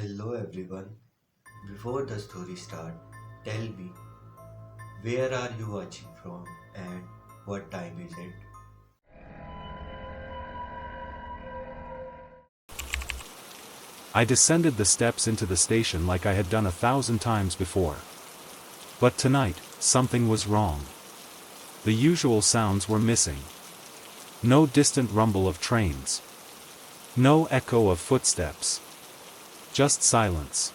Hello everyone. Before the story start, tell me where are you watching from and what time is it? I descended the steps into the station like I had done 1,000 times before. But tonight, something was wrong. The usual sounds were missing. No distant rumble of trains. No echo of footsteps. Just silence.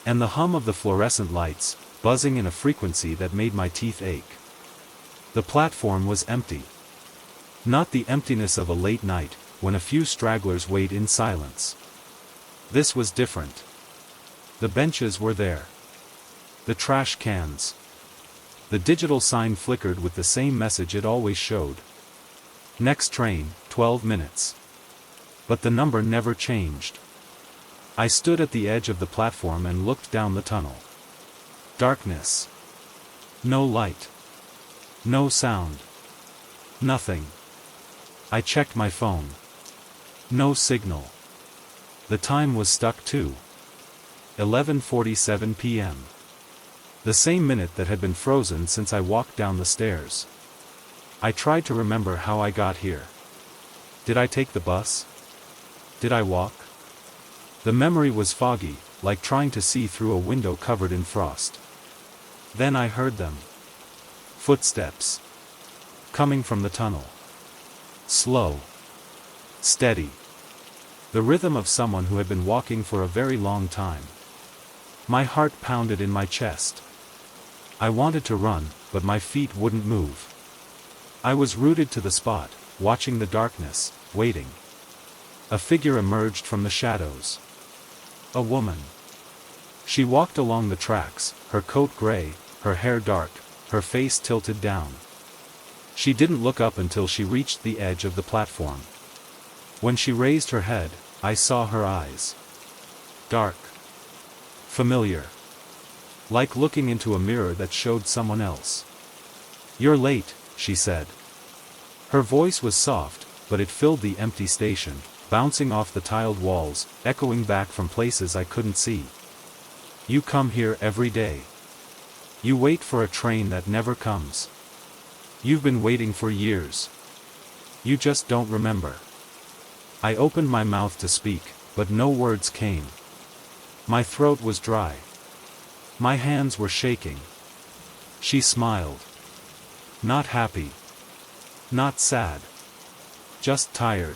And the hum of the fluorescent lights, buzzing in a frequency that made my teeth ache. The platform was empty. Not the emptiness of a late night, when a few stragglers wait in silence. This was different. The benches were there. The trash cans. The digital sign flickered with the same message it always showed. Next train, 12 minutes. But the number never changed. I stood at the edge of the platform and looked down the tunnel. Darkness. No light. No sound. Nothing. I checked my phone. No signal. The time was stuck too. 11:47 p.m. The same minute that had been frozen since I walked down the stairs. I tried to remember how I got here. Did I take the bus? Did I walk? The memory was foggy, like trying to see through a window covered in frost. Then I heard them. Footsteps. Coming from the tunnel. Slow. Steady. The rhythm of someone who had been walking for a very long time. My heart pounded in my chest. I wanted to run, but my feet wouldn't move. I was rooted to the spot, watching the darkness, waiting. A figure emerged from the shadows. A woman. She walked along the tracks, her coat gray, her hair dark, her face tilted down. She didn't look up until she reached the edge of the platform. When she raised her head, I saw her eyes. Dark. Familiar. Like looking into a mirror that showed someone else. "You're late," she said. Her voice was soft, but it filled the empty station, bouncing off the tiled walls, echoing back from places I couldn't see. "You come here every day. You wait for a train that never comes. You've been waiting for years. You just don't remember." I opened my mouth to speak, but no words came. My throat was dry. My hands were shaking. She smiled. Not happy. Not sad. Just tired.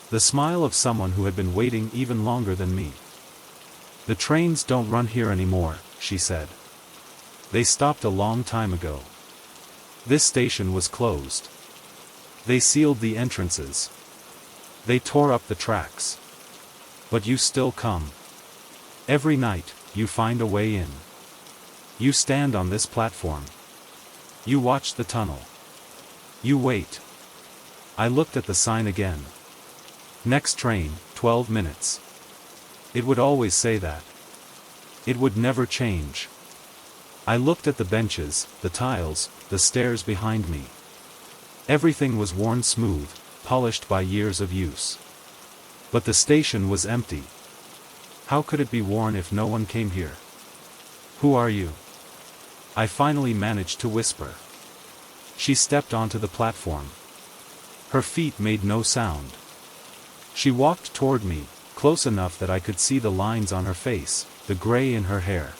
The smile of someone who had been waiting even longer than me. "The trains don't run here anymore," she said. "They stopped a long time ago. This station was closed. They sealed the entrances. They tore up the tracks. But you still come. Every night, you find a way in. You stand on this platform. You watch the tunnel. You wait." I looked at the sign again. Next train, 12 minutes. It would always say that. It would never change. I looked at the benches, the tiles, the stairs behind me. Everything was worn smooth, polished by years of use. But the station was empty. How could it be worn if no one came here? "Who are you?" I finally managed to whisper. She stepped onto the platform. Her feet made no sound. She walked toward me, close enough that I could see the lines on her face, the gray in her hair.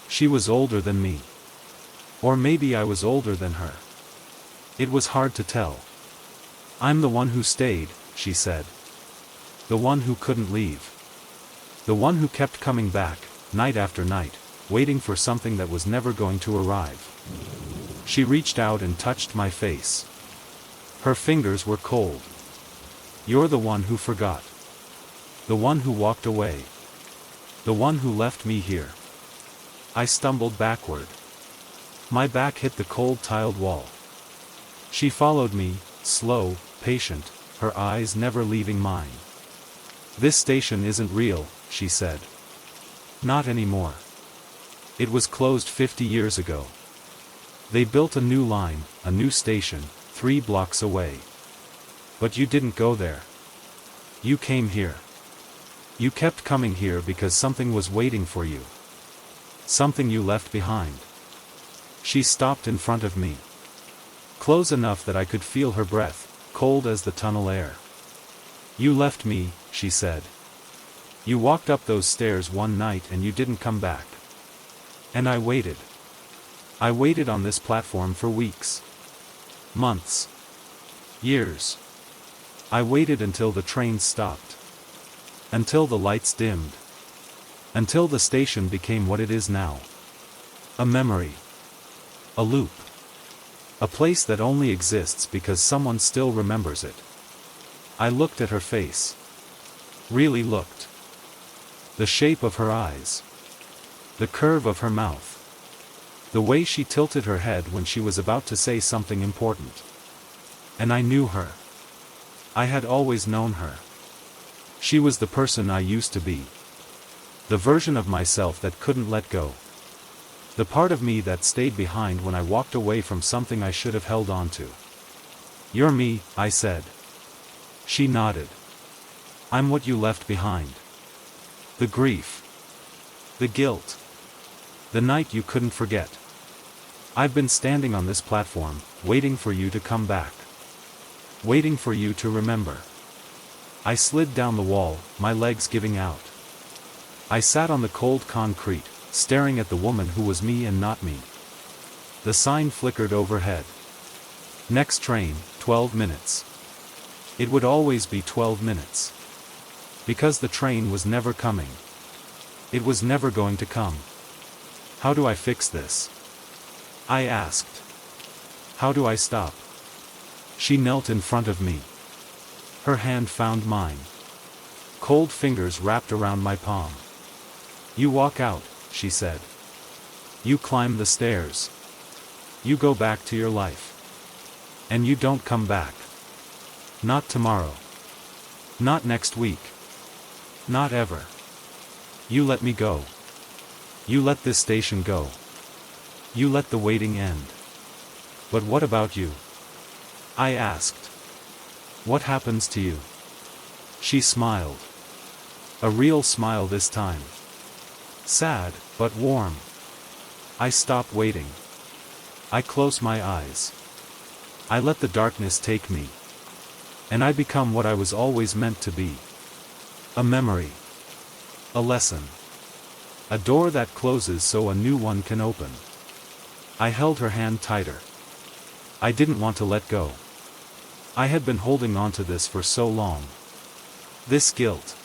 She was older than me. Or maybe I was older than her. It was hard to tell. "I'm the one who stayed," she said. "The one who couldn't leave. The one who kept coming back, night after night, waiting for something that was never going to arrive." She reached out and touched my face. Her fingers were cold. "You're the one who forgot. The one who walked away. The one who left me here." I stumbled backward. My back hit the cold tiled wall. She followed me, slow, patient, her eyes never leaving mine. "This station isn't real," she said. "Not anymore. It was closed 50 years ago. They built a new line, a new station, 3 blocks away. But you didn't go there. You came here. You kept coming here because something was waiting for you. Something you left behind. She stopped in front of me. Close enough that I could feel her breath, cold as the tunnel air. You left me, she said. You walked up those stairs one night and you didn't come back. And I waited. I waited on this platform for weeks. Months. Years. I waited until the train stopped. Until the lights dimmed. Until the station became what it is now. A memory. A loop. A place that only exists because someone still remembers it. I looked at her face. Really looked. The shape of her eyes. The curve of her mouth. The way she tilted her head when she was about to say something important. And I knew her. I had always known her. She was the person I used to be. The version of myself that couldn't let go. The part of me that stayed behind when I walked away from something I should have held on to. You're me, I said. She nodded. I'm what you left behind. The grief. The guilt. The night you couldn't forget. I've been standing on this platform, waiting for you to come back. Waiting for you to remember. I slid down the wall, my legs giving out. I sat on the cold concrete, staring at the woman who was me and not me. The sign flickered overhead. Next train, 12 minutes. It would always be 12 minutes. Because the train was never coming. It was never going to come. How do I fix this? I asked. How do I stop? She knelt in front of me. Her hand found mine. Cold fingers wrapped around my palm. You walk out, she said. You climb the stairs. You go back to your life. And you don't come back. Not tomorrow. Not next week. Not ever. You let me go. You let this station go. You let the waiting end. But what about you? I asked. What happens to you? She smiled. A real smile this time. Sad, but warm. I stop waiting. I close my eyes. I let the darkness take me. And I become what I was always meant to be. A memory. A lesson. A door that closes so a new one can open. I held her hand tighter. I didn't want to let go. I had been holding on to this for so long. This guilt.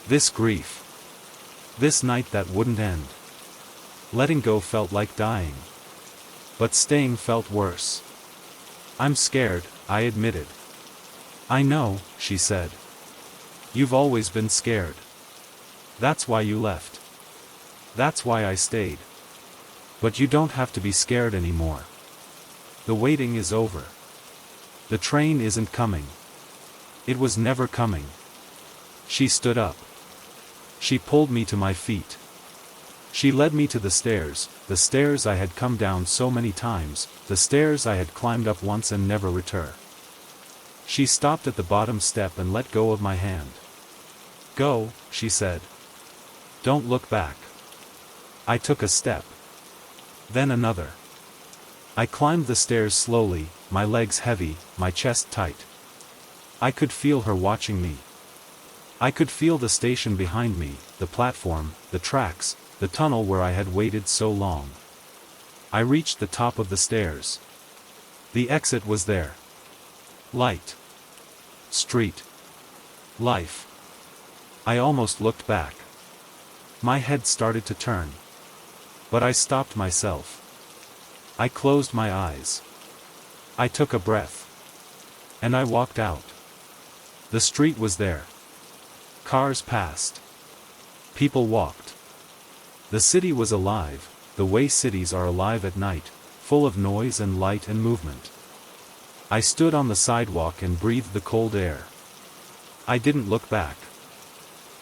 This grief. This night that wouldn't end. Letting go felt like dying. But staying felt worse. I'm scared, I admitted. I know, she said. You've always been scared. That's why you left. That's why I stayed. But you don't have to be scared anymore. The waiting is over. The train isn't coming. It was never coming. She stood up. She pulled me to my feet. She led me to the stairs I had come down so many times, the stairs I had climbed up once and never returned. She stopped at the bottom step and let go of my hand. Go, she said. Don't look back. I took a step. Then another. I climbed the stairs slowly, my legs heavy, my chest tight. I could feel her watching me. I could feel the station behind me, the platform, the tracks, the tunnel where I had waited so long. I reached the top of the stairs. The exit was there. Light. Street. Life. I almost looked back. My head started to turn. But I stopped myself. I closed my eyes. I took a breath. And I walked out. The street was there. Cars passed. People walked. The city was alive, the way cities are alive at night, full of noise and light and movement. I stood on the sidewalk and breathed the cold air. I didn't look back.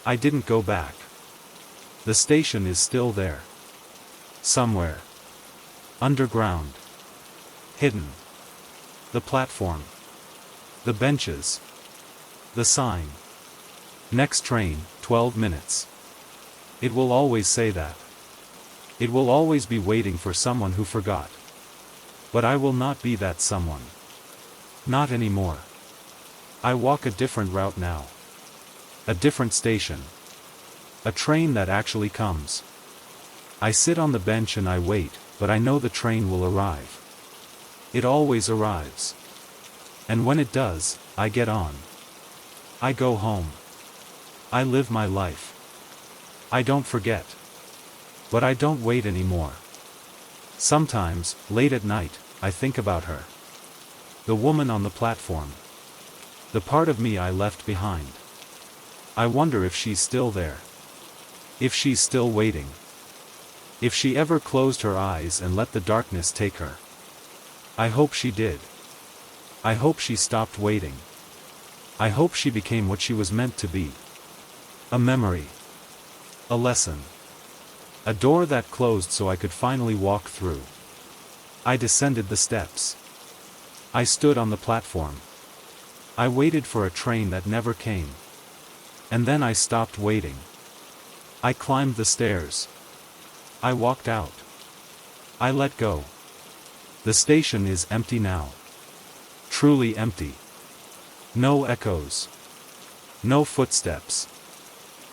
I didn't go back. The station is still there. Somewhere. Underground. Hidden. The platform. The benches. The sign. Next train, 12 minutes. It will always say that. It will always be waiting for someone who forgot. But I will not be that someone. Not anymore. I walk a different route now. A different station. A train that actually comes. I sit on the bench and I wait, but I know the train will arrive. It always arrives. And when it does, I get on. I go home. I live my life. I don't forget. But I don't wait anymore. Sometimes, late at night, I think about her. The woman on the platform. The part of me I left behind. I wonder if she's still there. If she's still waiting. If she ever closed her eyes and let the darkness take her. I hope she did. I hope she stopped waiting. I hope she became what she was meant to be. A memory. A lesson. A door that closed so I could finally walk through. I descended the steps. I stood on the platform. I waited for a train that never came. And then I stopped waiting. I climbed the stairs. I walked out. I let go. The station is empty now. Truly empty. No echoes. No footsteps.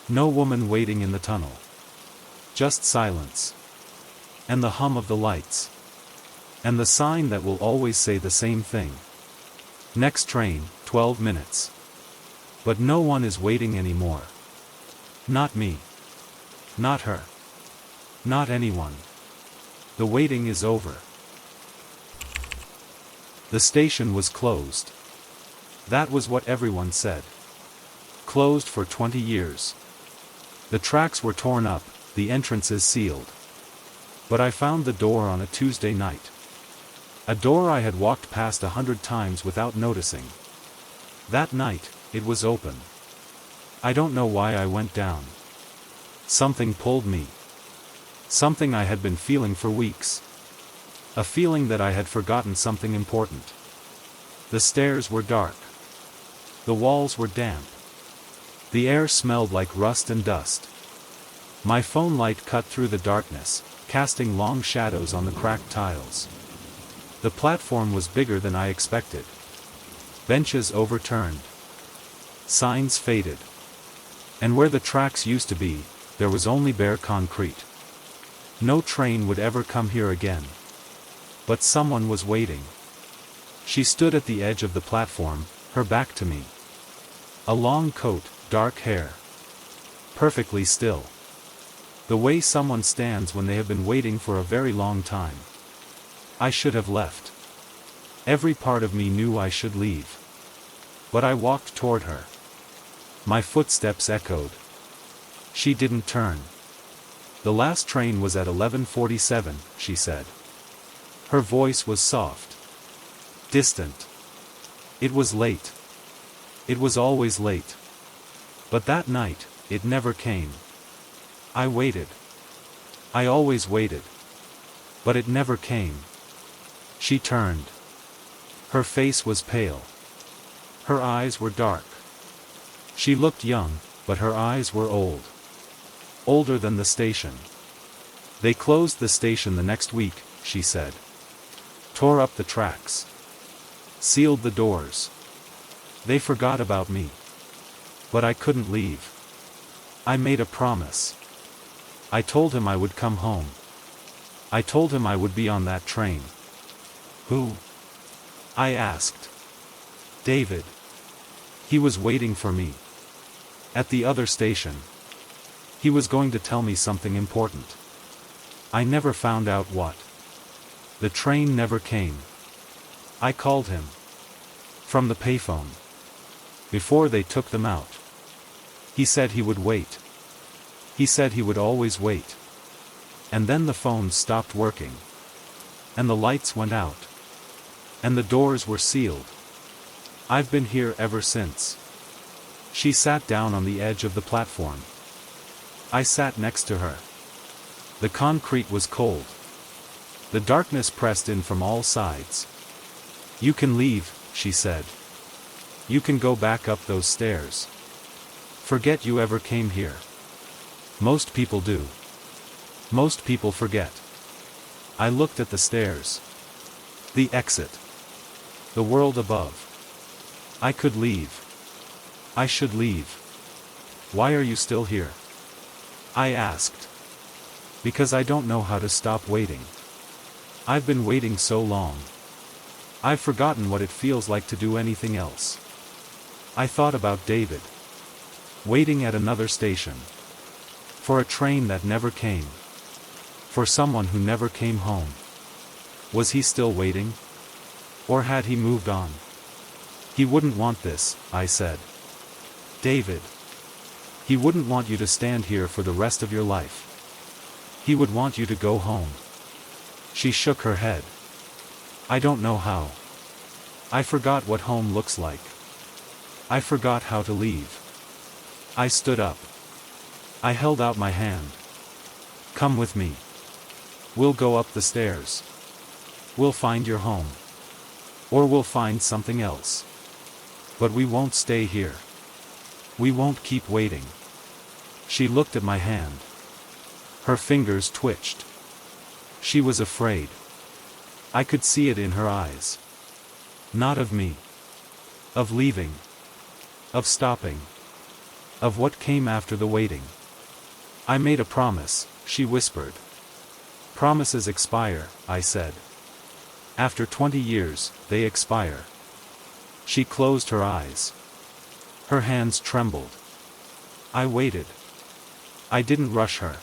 No woman waiting in the tunnel. Just silence. And the hum of the lights. And the sign that will always say the same thing. Next train, 12 minutes. But no one is waiting anymore. Not me. Not her. Not anyone. The waiting is over. The station was closed. That was what everyone said. Closed for 20 years. The tracks were torn up, the entrances sealed. But I found the door on a Tuesday night. A door I had walked past 100 times without noticing. That night, it was open. I don't know why I went down. Something pulled me. Something I had been feeling for weeks. A feeling that I had forgotten something important. The stairs were dark. The walls were damp. The air smelled like rust and dust. My phone light cut through the darkness, casting long shadows on the cracked tiles. The platform was bigger than I expected. Benches overturned. Signs faded. And where the tracks used to be, there was only bare concrete. No train would ever come here again. But someone was waiting. She stood at the edge of the platform, her back to me. A long coat, dark hair. Perfectly still. The way someone stands when they have been waiting for a very long time. I should have left. Every part of me knew I should leave. But I walked toward her. My footsteps echoed. She didn't turn. The last train was at 11:47, she said. Her voice was soft. Distant. It was late. It was always late. But that night, it never came. I waited. I always waited. But it never came. She turned. Her face was pale. Her eyes were dark. She looked young, but her eyes were old. Older than the station. They closed the station the next week, she said. Tore up the tracks. Sealed the doors. They forgot about me. But I couldn't leave. I made a promise. I told him I would come home. I told him I would be on that train. Who? I asked. David. He was waiting for me. At the other station. He was going to tell me something important. I never found out what. The train never came. I called him. From the payphone. Before they took them out. He said he would wait. He said he would always wait. And then the phone stopped working. And the lights went out. And the doors were sealed. I've been here ever since. She sat down on the edge of the platform. I sat next to her. The concrete was cold. The darkness pressed in from all sides. You can leave, she said. You can go back up those stairs. Forget you ever came here. Most people do. Most people forget. I looked at the stairs. The exit. The world above. I could leave. I should leave. Why are you still here? I asked. Because I don't know how to stop waiting. I've been waiting so long. I've forgotten what it feels like to do anything else. I thought about David. Waiting at another station. For a train that never came. For someone who never came home. Was he still waiting? Or had he moved on? He wouldn't want this, I said. David. He wouldn't want you to stand here for the rest of your life. He would want you to go home. She shook her head. I don't know how. I forgot what home looks like. I forgot how to leave. I stood up. I held out my hand. Come with me. We'll go up the stairs. We'll find your home. Or we'll find something else. But we won't stay here. We won't keep waiting. She looked at my hand. Her fingers twitched. She was afraid. I could see it in her eyes. Not of me. Of leaving. Of stopping. Of what came after the waiting. I made a promise, she whispered. Promises expire, I said. After 20 years, they expire. She closed her eyes. Her hands trembled. I waited. I didn't rush her.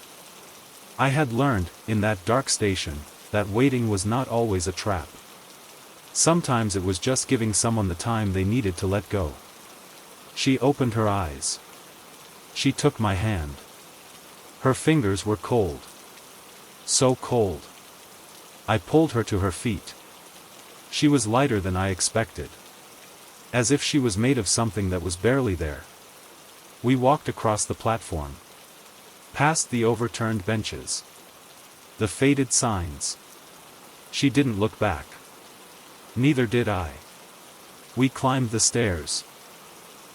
I had learned, in that dark station, that waiting was not always a trap. Sometimes it was just giving someone the time they needed to let go. She opened her eyes. She took my hand. Her fingers were cold. So cold. I pulled her to her feet. She was lighter than I expected. As if she was made of something that was barely there. We walked across the platform. Past the overturned benches. The faded signs. She didn't look back. Neither did I. We climbed the stairs.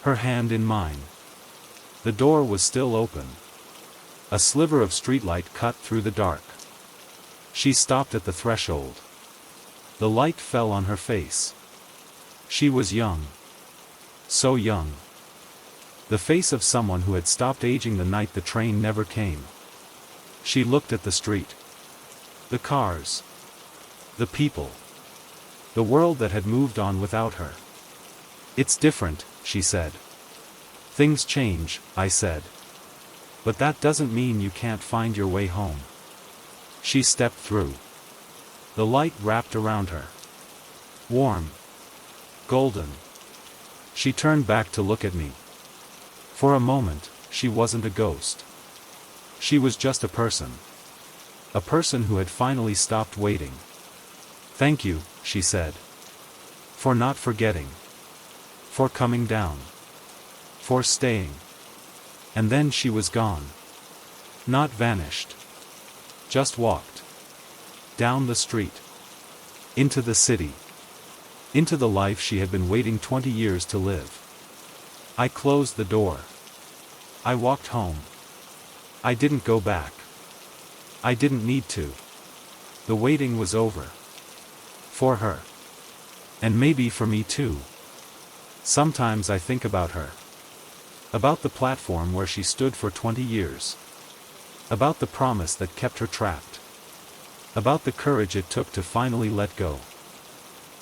Her hand in mine. The door was still open. A sliver of streetlight cut through the dark. She stopped at the threshold. The light fell on her face. She was young. So young. The face of someone who had stopped aging the night the train never came. She looked at the street. The cars. The people. The world that had moved on without her. It's different, she said. Things change, I said. But that doesn't mean you can't find your way home. She stepped through. The light wrapped around her. Warm. Golden. She turned back to look at me. For a moment, she wasn't a ghost. She was just a person. A person who had finally stopped waiting. Thank you, she said. For not forgetting. For coming down. For staying. And then she was gone. Not vanished. Just walked. Down the street. Into the city. Into the life she had been waiting 20 years to live. I closed the door. I walked home. I didn't go back. I didn't need to. The waiting was over. For her. And maybe for me too. Sometimes I think about her. About the platform where she stood for 20 years. About the promise that kept her trapped. About the courage it took to finally let go.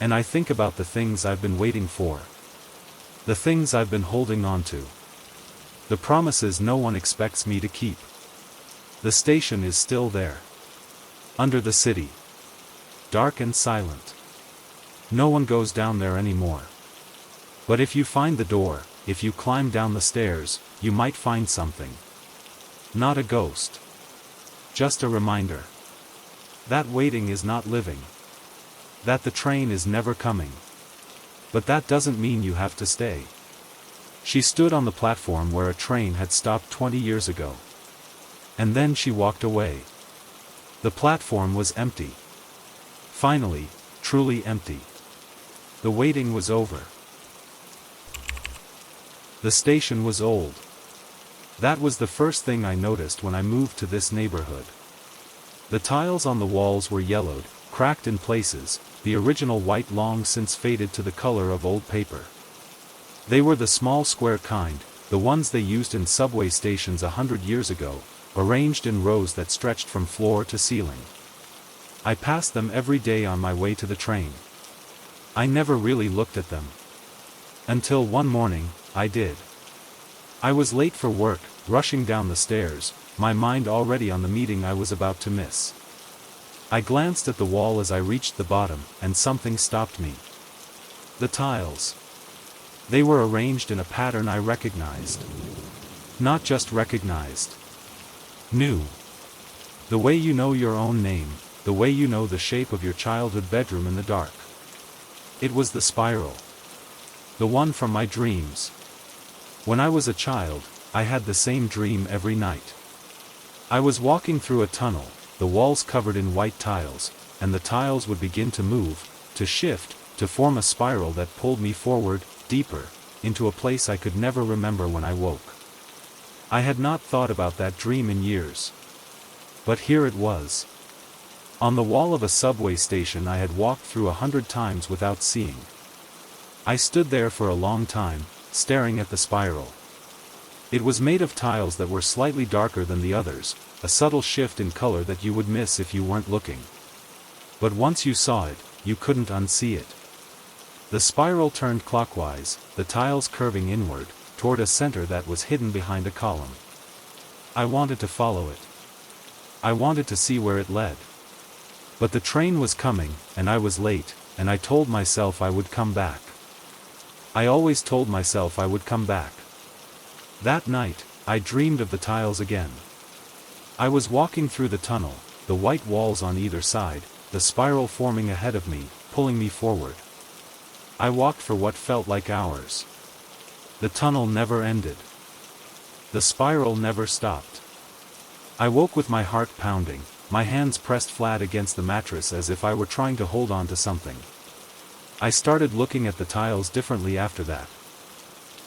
And I think about the things I've been waiting for. The things I've been holding on to. The promises no one expects me to keep. The station is still there. Under the city. Dark and silent. No one goes down there anymore. But if you find the door, if you climb down the stairs, you might find something. Not a ghost. Just a reminder. That waiting is not living. That the train is never coming. But that doesn't mean you have to stay. She stood on the platform where a train had stopped 20 years ago. And then she walked away. The platform was empty. Finally, truly empty. The waiting was over. The station was old. That was the first thing I noticed when I moved to this neighborhood. The tiles on the walls were yellowed, cracked in places, the original white long since faded to the color of old paper. They were the small square kind, the ones they used in subway stations 100 years ago, arranged in rows that stretched from floor to ceiling. I passed them every day on my way to the train. I never really looked at them. Until one morning, I did. I was late for work, rushing down the stairs, my mind already on the meeting I was about to miss. I glanced at the wall as I reached the bottom, and something stopped me. The tiles. They were arranged in a pattern I recognized. Not just recognized. Knew. The way you know your own name, the way you know the shape of your childhood bedroom in the dark. It was the spiral. The one from my dreams. When I was a child, I had the same dream every night. I was walking through a tunnel, the walls covered in white tiles, and the tiles would begin to move, to shift, to form a spiral that pulled me forward, deeper, into a place I could never remember when I woke. I had not thought about that dream in years. But here it was. On the wall of a subway station I had walked through 100 times without seeing. I stood there for a long time, staring at the spiral. It was made of tiles that were slightly darker than the others, a subtle shift in color that you would miss if you weren't looking. But once you saw it, you couldn't unsee it. The spiral turned clockwise, the tiles curving inward, toward a center that was hidden behind a column. I wanted to follow it. I wanted to see where it led. But the train was coming, and I was late, and I told myself I would come back. I always told myself I would come back. That night, I dreamed of the tiles again. I was walking through the tunnel, the white walls on either side, the spiral forming ahead of me, pulling me forward. I walked for what felt like hours. The tunnel never ended. The spiral never stopped. I woke with my heart pounding, my hands pressed flat against the mattress as if I were trying to hold on to something. I started looking at the tiles differently after that.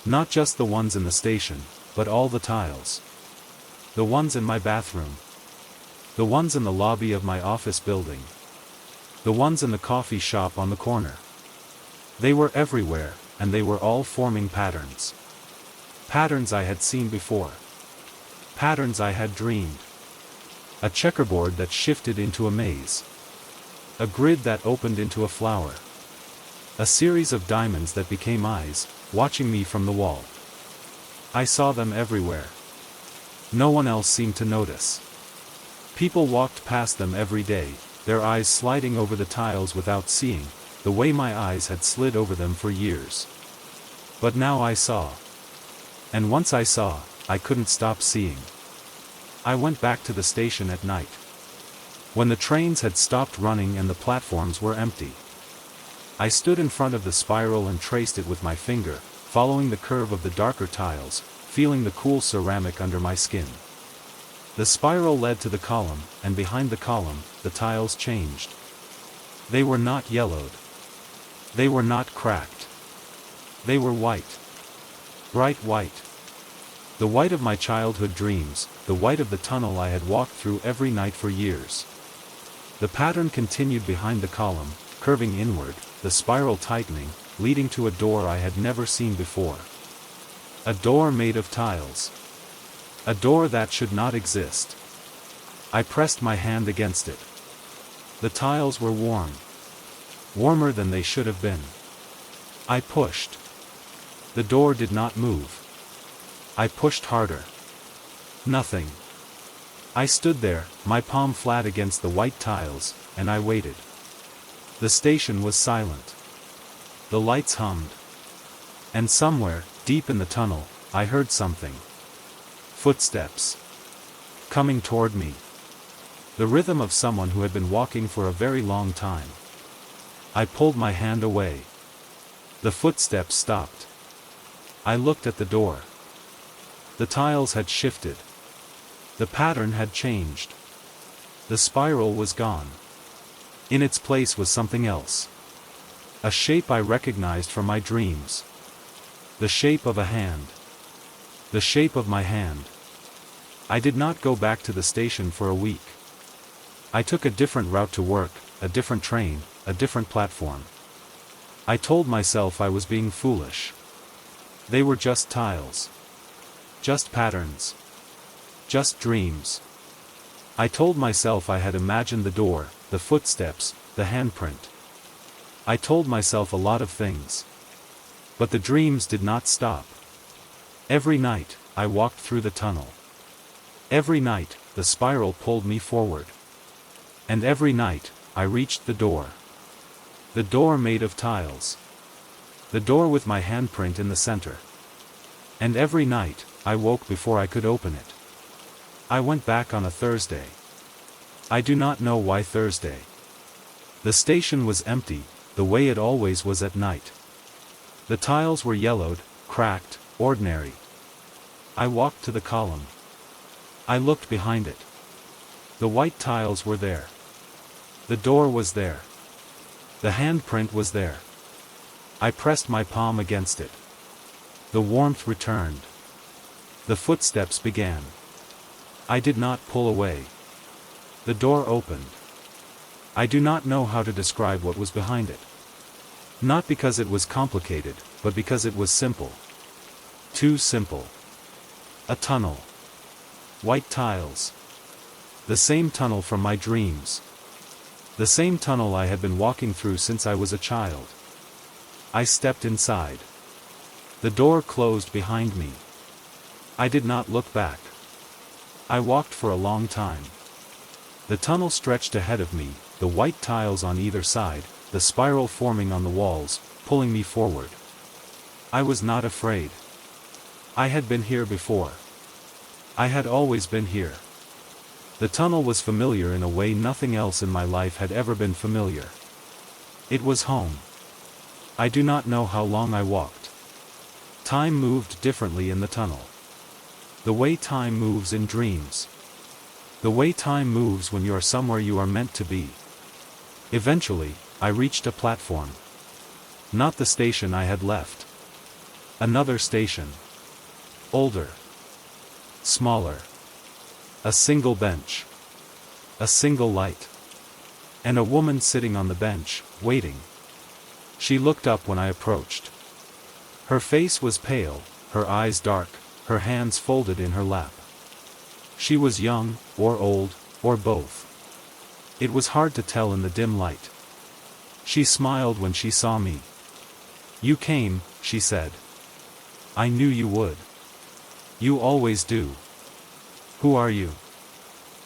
Not just the ones in the station, but all the tiles. The ones in my bathroom. The ones in the lobby of my office building. The ones in the coffee shop on the corner. They were everywhere, and they were all forming patterns. Patterns I had seen before. Patterns I had dreamed. A checkerboard that shifted into a maze. A grid that opened into a flower. A series of diamonds that became eyes, watching me from the wall. I saw them everywhere. No one else seemed to notice. People walked past them every day, their eyes sliding over the tiles without seeing, the way my eyes had slid over them for years. But now I saw. And once I saw, I couldn't stop seeing. I went back to the station at night. When the trains had stopped running and the platforms were empty. I stood in front of the spiral and traced it with my finger, following the curve of the darker tiles, feeling the cool ceramic under my skin. The spiral led to the column, and behind the column, the tiles changed. They were not yellowed. They were not cracked. They were white. Bright white. The white of my childhood dreams, the white of the tunnel I had walked through every night for years. The pattern continued behind the column, curving inward, the spiral tightening, leading to a door I had never seen before. A door made of tiles. A door that should not exist. I pressed my hand against it. The tiles were warm. Warmer than they should have been. I pushed. The door did not move. I pushed harder. Nothing. I stood there, my palm flat against the white tiles, and I waited. The station was silent. The lights hummed. And somewhere, deep in the tunnel, I heard something. Footsteps. Coming toward me. The rhythm of someone who had been walking for a very long time. I pulled my hand away. The footsteps stopped. I looked at the door. The tiles had shifted. The pattern had changed. The spiral was gone. In its place was something else. A shape I recognized from my dreams. The shape of a hand. The shape of my hand. I did not go back to the station for a week. I took a different route to work, a different train, a different platform. I told myself I was being foolish. They were just tiles. Just patterns. Just dreams. I told myself I had imagined the door, the footsteps, the handprint. I told myself a lot of things. But the dreams did not stop. Every night, I walked through the tunnel. Every night, the spiral pulled me forward. And every night, I reached the door. The door made of tiles. The door with my handprint in the center. And every night, I woke before I could open it. I went back on a Thursday. I do not know why Thursday. The station was empty, the way it always was at night. The tiles were yellowed, cracked, ordinary. I walked to the column. I looked behind it. The white tiles were there. The door was there. The handprint was there. I pressed my palm against it. The warmth returned. The footsteps began. I did not pull away. The door opened. I do not know how to describe what was behind it. Not because it was complicated, but because it was simple. Too simple. A tunnel. White tiles. The same tunnel from my dreams. The same tunnel I had been walking through since I was a child. I stepped inside. The door closed behind me. I did not look back. I walked for a long time. The tunnel stretched ahead of me, the white tiles on either side, the spiral forming on the walls, pulling me forward. I was not afraid. I had been here before. I had always been here. The tunnel was familiar in a way nothing else in my life had ever been familiar. It was home. I do not know how long I walked. Time moved differently in the tunnel. The way time moves in dreams. The way time moves when you are somewhere you are meant to be. Eventually, I reached a platform. Not the station I had left. Another station. Older. Smaller. A single bench. A single light. And a woman sitting on the bench, waiting. She looked up when I approached. Her face was pale, her eyes dark, her hands folded in her lap. She was young, or old, or both. It was hard to tell in the dim light. She smiled when she saw me. "You came," she said. "I knew you would. You always do." "Who are you?"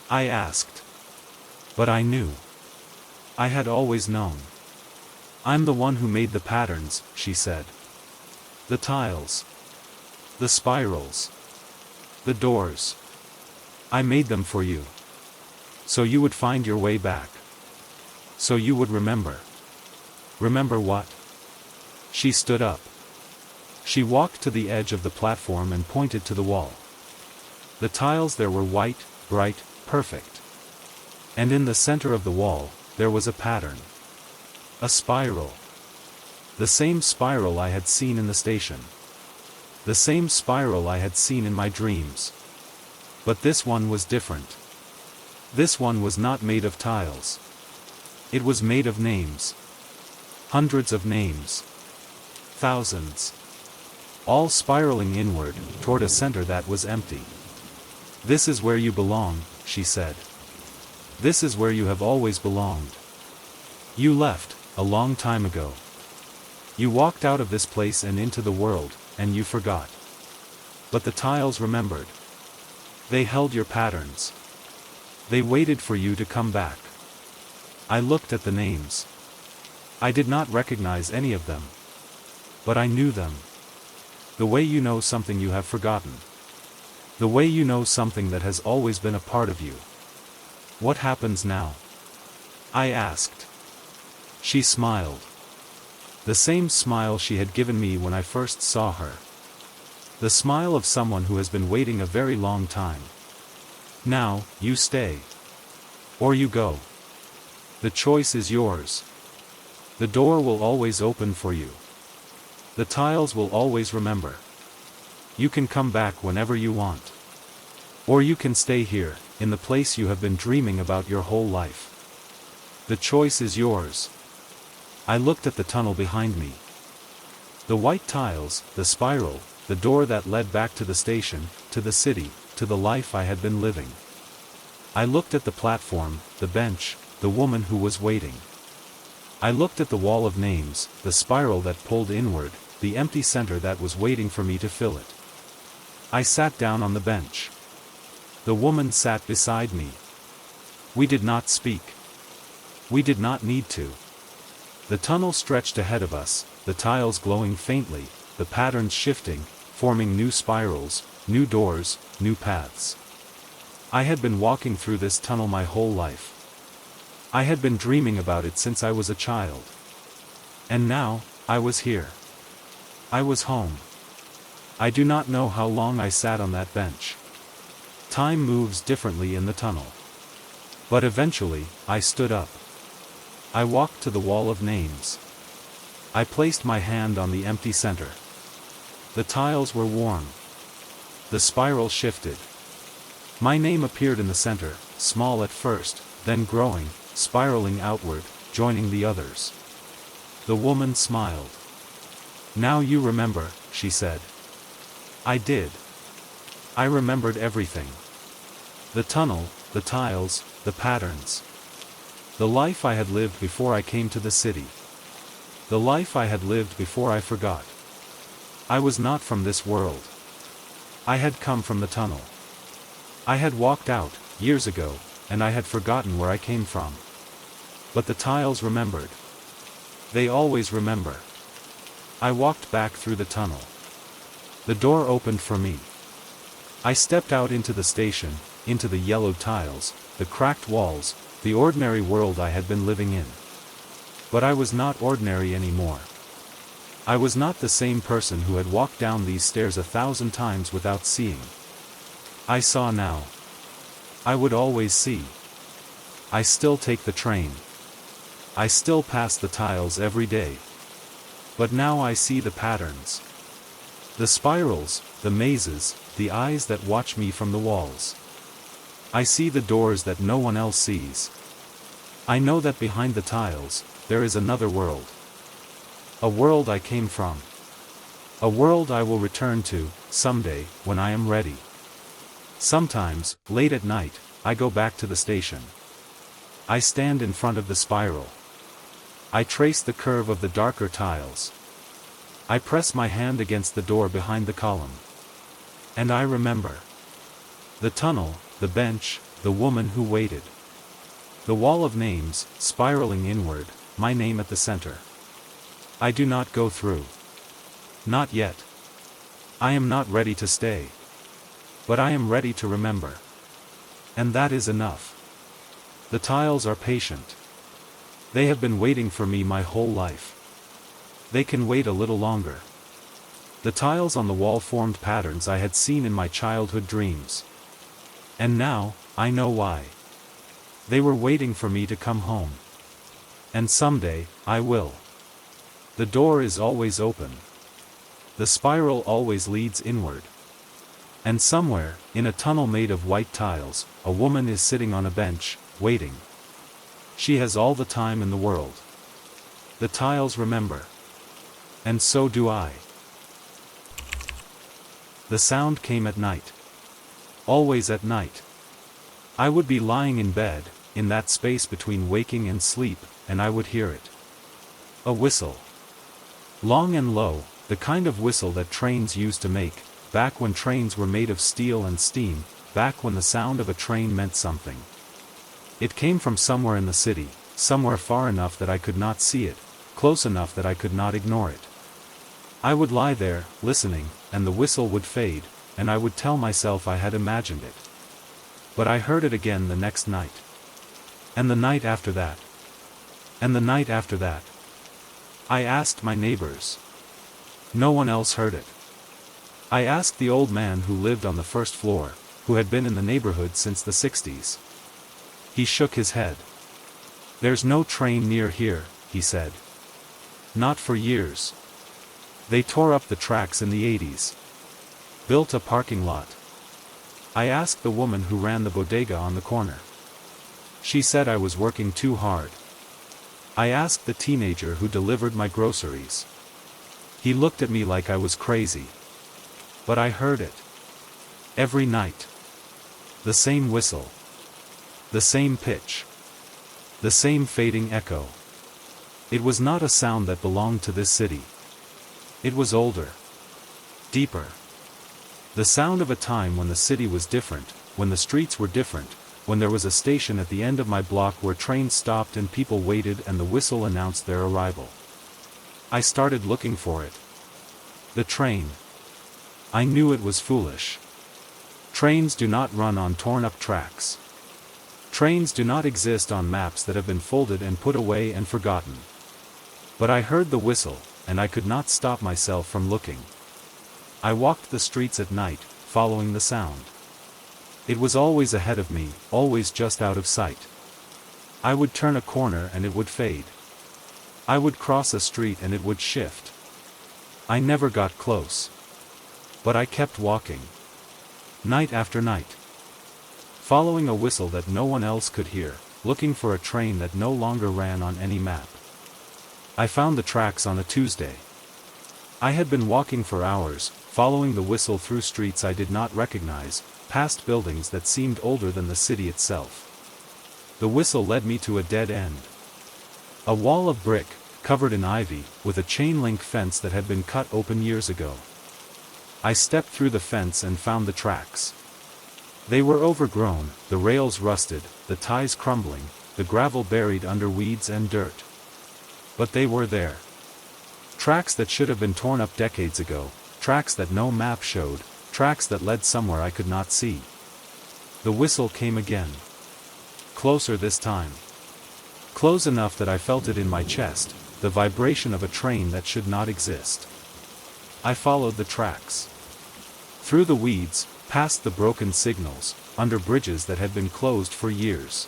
I asked. But I knew. I had always known. "I'm the one who made the patterns," she said. "The tiles. The spirals. The doors. I made them for you. So you would find your way back. So you would remember." "Remember what?" She stood up. She walked to the edge of the platform and pointed to the wall. The tiles there were white, bright, perfect. And in the center of the wall, there was a pattern. A spiral. The same spiral I had seen in the station. The same spiral I had seen in my dreams. But this one was different. This one was not made of tiles. It was made of names. Hundreds of names. Thousands. All spiraling inward, toward a center that was empty. "This is where you belong," she said. "This is where you have always belonged. You left, a long time ago. You walked out of this place and into the world, and you forgot. But the tiles remembered. They held your patterns. They waited for you to come back." I looked at the names. I did not recognize any of them. But I knew them. The way you know something you have forgotten. The way you know something that has always been a part of you. "What happens now?" I asked. She smiled. The same smile she had given me when I first saw her. The smile of someone who has been waiting a very long time. "Now, you stay. Or you go. The choice is yours. The door will always open for you. The tiles will always remember. You can come back whenever you want. Or you can stay here, in the place you have been dreaming about your whole life. The choice is yours. I looked at the tunnel behind me. The white tiles, the spiral, the door that led back to the station, to the city, to the life I had been living. I looked at the platform, the bench, the woman who was waiting. I looked at the wall of names, the spiral that pulled inward, the empty center that was waiting for me to fill it. I sat down on the bench. The woman sat beside me. We did not speak. We did not need to. The tunnel stretched ahead of us, the tiles glowing faintly, the patterns shifting, forming new spirals, new doors, new paths. I had been walking through this tunnel my whole life. I had been dreaming about it since I was a child. And now, I was here. I was home. I do not know how long I sat on that bench. Time moves differently in the tunnel. But eventually, I stood up. I walked to the wall of names. I placed my hand on the empty center. The tiles were warm. The spiral shifted. My name appeared in the center, small at first, then growing, spiraling outward, joining the others. The woman smiled. "Now you remember," she said. I did. I remembered everything. The tunnel, the tiles, the patterns. The life I had lived before I came to the city. The life I had lived before I forgot. I was not from this world. I had come from the tunnel. I had walked out, years ago, and I had forgotten where I came from. But the tiles remembered. They always remember. I walked back through the tunnel. The door opened for me. I stepped out into the station, into the yellowed tiles, the cracked walls, the ordinary world I had been living in. But I was not ordinary anymore. I was not the same person who had walked down these stairs 1,000 times without seeing. I saw now. I would always see. I still take the train. I still pass the tiles every day. But now I see the patterns. The spirals, the mazes, the eyes that watch me from the walls. I see the doors that no one else sees. I know that behind the tiles, there is another world. A world I came from. A world I will return to, someday, when I am ready. Sometimes, late at night, I go back to the station. I stand in front of the spiral. I trace the curve of the darker tiles. I press my hand against the door behind the column. And I remember. The tunnel, the bench, the woman who waited. The wall of names, spiraling inward, my name at the center. I do not go through. Not yet. I am not ready to stay. But I am ready to remember. And that is enough. The tiles are patient. They have been waiting for me my whole life. They can wait a little longer. The tiles on the wall formed patterns I had seen in my childhood dreams. And now, I know why. They were waiting for me to come home. And someday, I will. The door is always open. The spiral always leads inward. And somewhere, in a tunnel made of white tiles, a woman is sitting on a bench, waiting. She has all the time in the world. The tiles remember. And so do I. The sound came at night. Always at night. I would be lying in bed, in that space between waking and sleep, and I would hear it. A whistle. Long and low, the kind of whistle that trains used to make, back when trains were made of steel and steam, back when the sound of a train meant something. It came from somewhere in the city, somewhere far enough that I could not see it, close enough that I could not ignore it. I would lie there, listening, and the whistle would fade, and I would tell myself I had imagined it. But I heard it again the next night. And the night after that. And the night after that. I asked my neighbors. No one else heard it. I asked the old man who lived on the first floor, who had been in the neighborhood since the 60s. He shook his head. "There's no train near here," he said. "Not for years. They tore up the tracks in the 80s. Built a parking lot. I asked the woman who ran the bodega on the corner. She said I was working too hard. I asked the teenager who delivered my groceries. He looked at me like I was crazy. But I heard it. Every night. The same whistle. The same pitch. The same fading echo. It was not a sound that belonged to this city. It was older. Deeper. The sound of a time when the city was different, when the streets were different, when there was a station at the end of my block where trains stopped and people waited and the whistle announced their arrival. I started looking for it. The train. I knew it was foolish. Trains do not run on torn-up tracks. Trains do not exist on maps that have been folded and put away and forgotten. But I heard the whistle, and I could not stop myself from looking. I walked the streets at night, following the sound. It was always ahead of me, always just out of sight. I would turn a corner and it would fade. I would cross a street and it would shift. I never got close. But I kept walking. Night after night. Following a whistle that no one else could hear, looking for a train that no longer ran on any map. I found the tracks on a Tuesday. I had been walking for hours, following the whistle through streets I did not recognize, past buildings that seemed older than the city itself. The whistle led me to a dead end. A wall of brick, covered in ivy, with a chain-link fence that had been cut open years ago. I stepped through the fence and found the tracks. They were overgrown, the rails rusted, the ties crumbling, the gravel buried under weeds and dirt. But they were there. Tracks that should have been torn up decades ago, tracks that no map showed, tracks that led somewhere I could not see. The whistle came again. Closer this time. Close enough that I felt it in my chest, the vibration of a train that should not exist. I followed the tracks. Through the weeds, past the broken signals, under bridges that had been closed for years.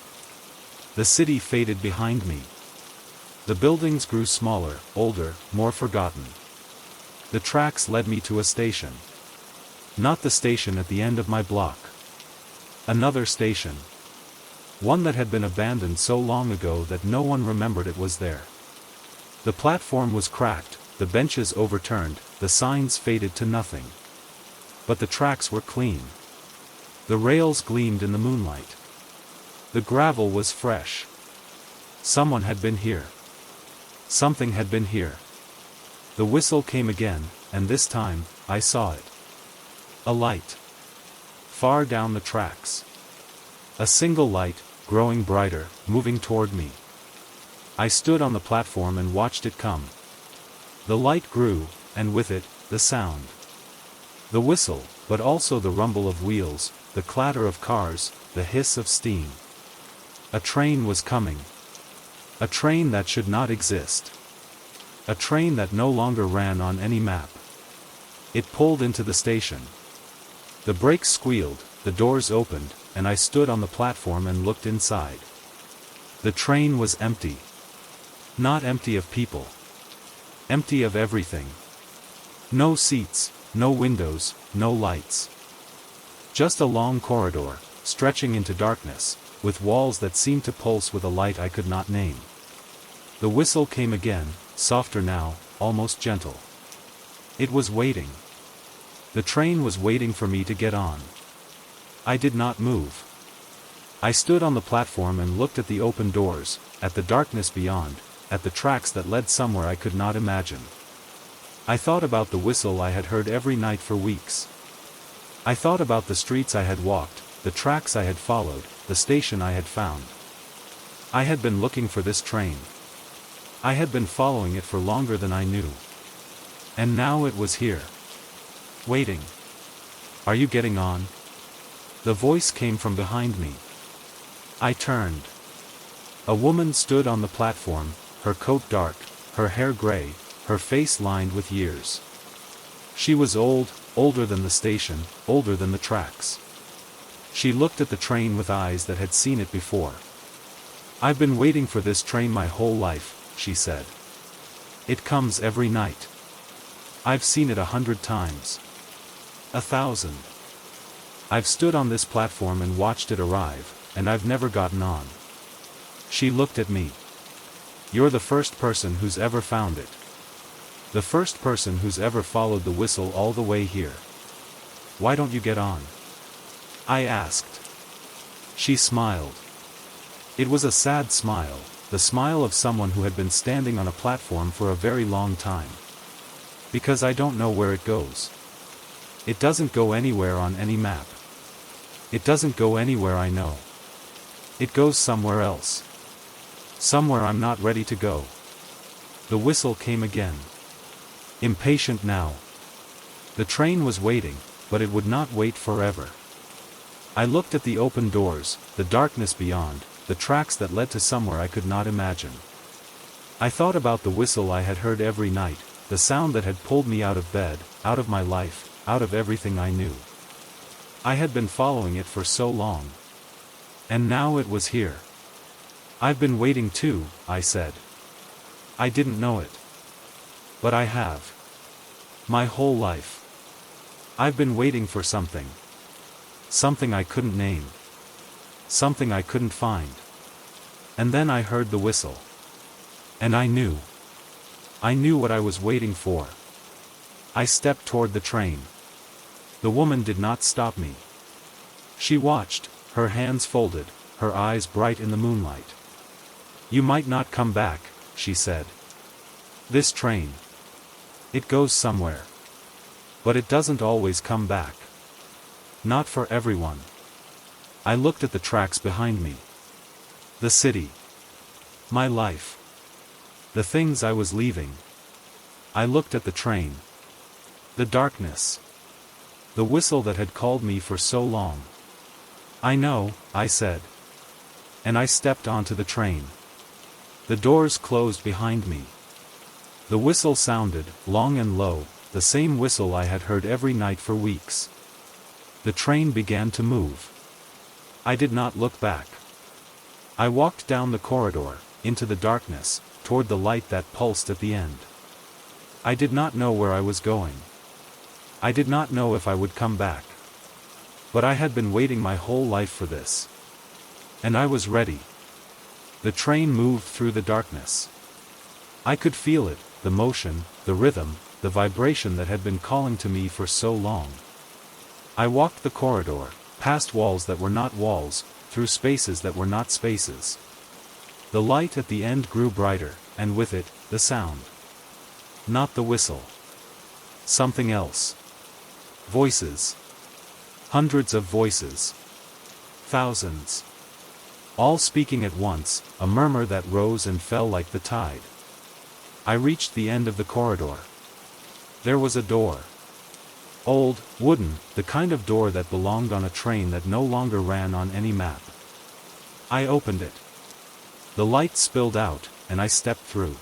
The city faded behind me. The buildings grew smaller, older, more forgotten. The tracks led me to a station. Not the station at the end of my block. Another station. One that had been abandoned so long ago that no one remembered it was there. The platform was cracked, the benches overturned, the signs faded to nothing. But the tracks were clean. The rails gleamed in the moonlight. The gravel was fresh. Someone had been here. Something had been here. The whistle came again, and this time, I saw it. A light. Far down the tracks. A single light, growing brighter, moving toward me. I stood on the platform and watched it come. The light grew, and with it, the sound. The whistle, but also the rumble of wheels, the clatter of cars, the hiss of steam. A train was coming. A train that should not exist. A train that no longer ran on any map. It pulled into the station. The brakes squealed, the doors opened, and I stood on the platform and looked inside. The train was empty. Not empty of people. Empty of everything. No seats, no windows, no lights. Just a long corridor, stretching into darkness, with walls that seemed to pulse with a light I could not name. The whistle came again, softer now, almost gentle. It was waiting. The train was waiting for me to get on. I did not move. I stood on the platform and looked at the open doors, at the darkness beyond, at the tracks that led somewhere I could not imagine. I thought about the whistle I had heard every night for weeks. I thought about the streets I had walked, the tracks I had followed, the station I had found. I had been looking for this train. I had been following it for longer than I knew. And now it was here. Waiting. Are you getting on? The voice came from behind me. I turned. A woman stood on the platform, her coat dark, her hair gray, her face lined with years. She was old, older than the station, older than the tracks. She looked at the train with eyes that had seen it before. I've been waiting for this train my whole life, she said. It comes every night. I've seen it 100 times. 1,000. I've stood on this platform and watched it arrive, and I've never gotten on. She looked at me. You're the first person who's ever found it. The first person who's ever followed the whistle all the way here. Why don't you get on? I asked. She smiled. It was a sad smile, the smile of someone who had been standing on a platform for a very long time. Because I don't know where it goes. It doesn't go anywhere on any map. It doesn't go anywhere I know. It goes somewhere else. Somewhere I'm not ready to go. The whistle came again. Impatient now. The train was waiting, but it would not wait forever. I looked at the open doors, the darkness beyond, the tracks that led to somewhere I could not imagine. I thought about the whistle I had heard every night, the sound that had pulled me out of bed, out of my life, out of everything I knew. I had been following it for so long. And now it was here. I've been waiting too, I said. I didn't know it. But I have. My whole life. I've been waiting for something. Something I couldn't name. Something I couldn't find. And then I heard the whistle. And I knew. I knew what I was waiting for. I stepped toward the train. The woman did not stop me. She watched, her hands folded, her eyes bright in the moonlight. You might not come back, she said. This train. It goes somewhere. But it doesn't always come back. Not for everyone. I looked at the tracks behind me. The city. My life. The things I was leaving. I looked at the train. The darkness. The whistle that had called me for so long. I know, I said. And I stepped onto the train. The doors closed behind me. The whistle sounded, long and low, the same whistle I had heard every night for weeks. The train began to move. I did not look back. I walked down the corridor, into the darkness, toward the light that pulsed at the end. I did not know where I was going. I did not know if I would come back. But I had been waiting my whole life for this. And I was ready. The train moved through the darkness. I could feel it, the motion, the rhythm, the vibration that had been calling to me for so long. I walked the corridor, past walls that were not walls, through spaces that were not spaces. The light at the end grew brighter, and with it, the sound. Not the whistle. Something else. Voices. Hundreds of voices. Thousands. All speaking at once, a murmur that rose and fell like the tide. I reached the end of the corridor. There was a door. Old, wooden, the kind of door that belonged on a train that no longer ran on any map. I opened it. The light spilled out, and I stepped through.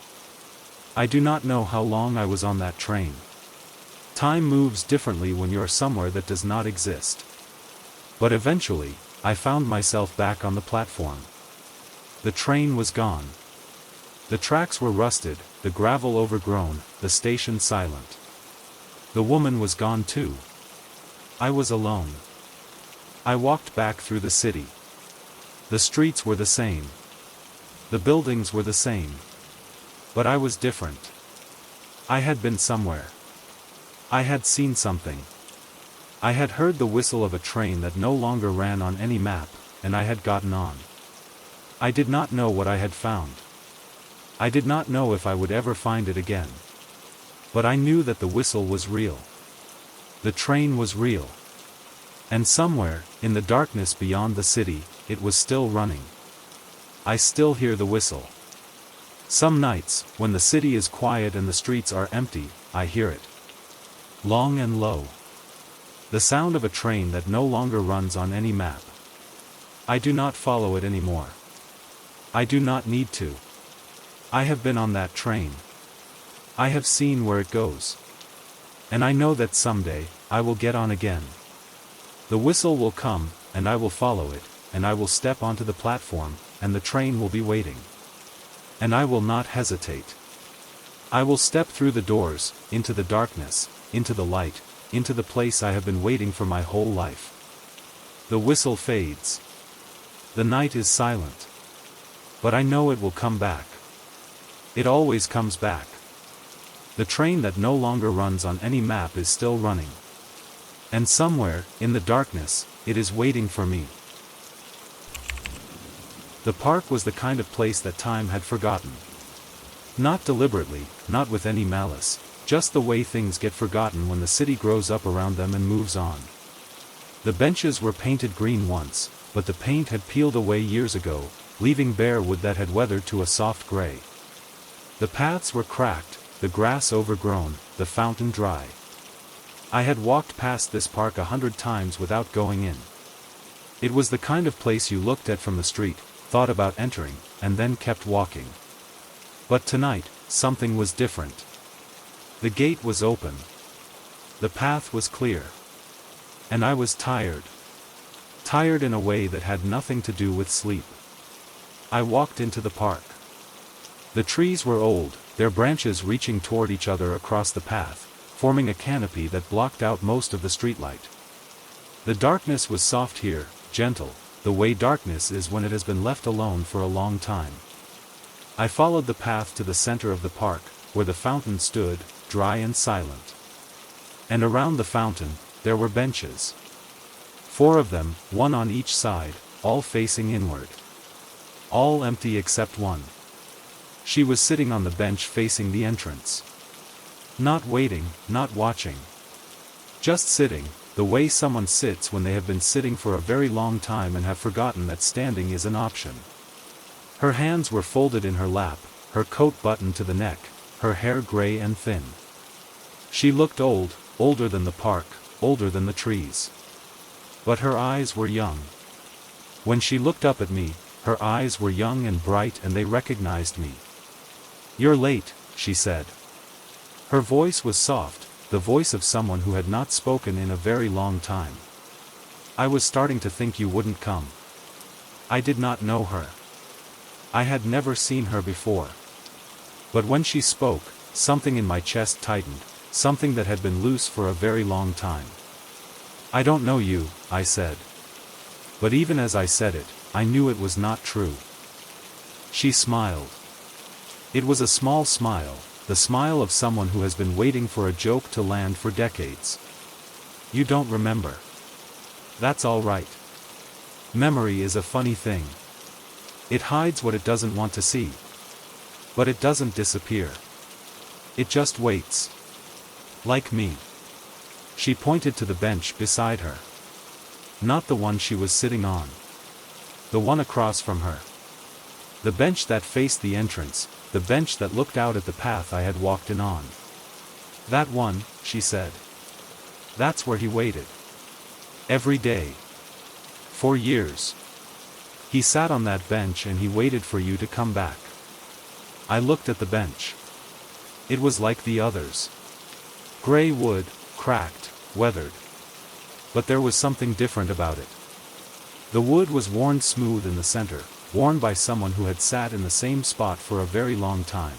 I do not know how long I was on that train. Time moves differently when you're somewhere that does not exist. But eventually, I found myself back on the platform. The train was gone. The tracks were rusted, the gravel overgrown, the station silent. The woman was gone too. I was alone. I walked back through the city. The streets were the same. The buildings were the same. But I was different. I had been somewhere. I had seen something. I had heard the whistle of a train that no longer ran on any map, and I had gotten on. I did not know what I had found. I did not know if I would ever find it again. But I knew that the whistle was real. The train was real. And somewhere, in the darkness beyond the city, it was still running. I still hear the whistle. Some nights, when the city is quiet and the streets are empty, I hear it. Long and low. The sound of a train that no longer runs on any map. I do not follow it anymore. I do not need to. I have been on that train. I have seen where it goes. And I know that someday, I will get on again. The whistle will come, and I will follow it, and I will step onto the platform, and the train will be waiting. And I will not hesitate. I will step through the doors, into the darkness, into the light, into the place I have been waiting for my whole life. The whistle fades. The night is silent. But I know it will come back. It always comes back. The train that no longer runs on any map is still running. And somewhere, in the darkness, it is waiting for me. The park was the kind of place that time had forgotten. Not deliberately, not with any malice, just the way things get forgotten when the city grows up around them and moves on. The benches were painted green once, but the paint had peeled away years ago, leaving bare wood that had weathered to a soft gray. The paths were cracked, the grass overgrown, the fountain dry. I had walked past this park 100 times without going in. It was the kind of place you looked at from the street, thought about entering, and then kept walking. But tonight, something was different. The gate was open. The path was clear. And I was tired. Tired in a way that had nothing to do with sleep. I walked into the park. The trees were old, their branches reaching toward each other across the path, forming a canopy that blocked out most of the streetlight. The darkness was soft here, gentle, the way darkness is when it has been left alone for a long time. I followed the path to the center of the park, where the fountain stood, dry and silent. And around the fountain, there were benches. 4 of them, one on each side, all facing inward. All empty except one. She was sitting on the bench facing the entrance. Not waiting, not watching. Just sitting, the way someone sits when they have been sitting for a very long time and have forgotten that standing is an option. Her hands were folded in her lap, her coat buttoned to the neck, her hair gray and thin. She looked old, older than the park, older than the trees. But her eyes were young. When she looked up at me, her eyes were young and bright and they recognized me. "You're late," she said. Her voice was soft, the voice of someone who had not spoken in a very long time. "I was starting to think you wouldn't come." I did not know her. I had never seen her before. But when she spoke, something in my chest tightened, something that had been loose for a very long time. "I don't know you," I said. But even as I said it, I knew it was not true. She smiled. It was a small smile, the smile of someone who has been waiting for a joke to land for decades. "You don't remember. That's all right. Memory is a funny thing. It hides what it doesn't want to see. But it doesn't disappear. It just waits. Like me." She pointed to the bench beside her. Not the one she was sitting on. The one across from her. The bench that faced the entrance, the bench that looked out at the path I had walked in on. "That one," she said. "That's where he waited. Every day. For years. He sat on that bench and he waited for you to come back." I looked at the bench. It was like the others. Gray wood, cracked, weathered. But there was something different about it. The wood was worn smooth in the center, worn by someone who had sat in the same spot for a very long time.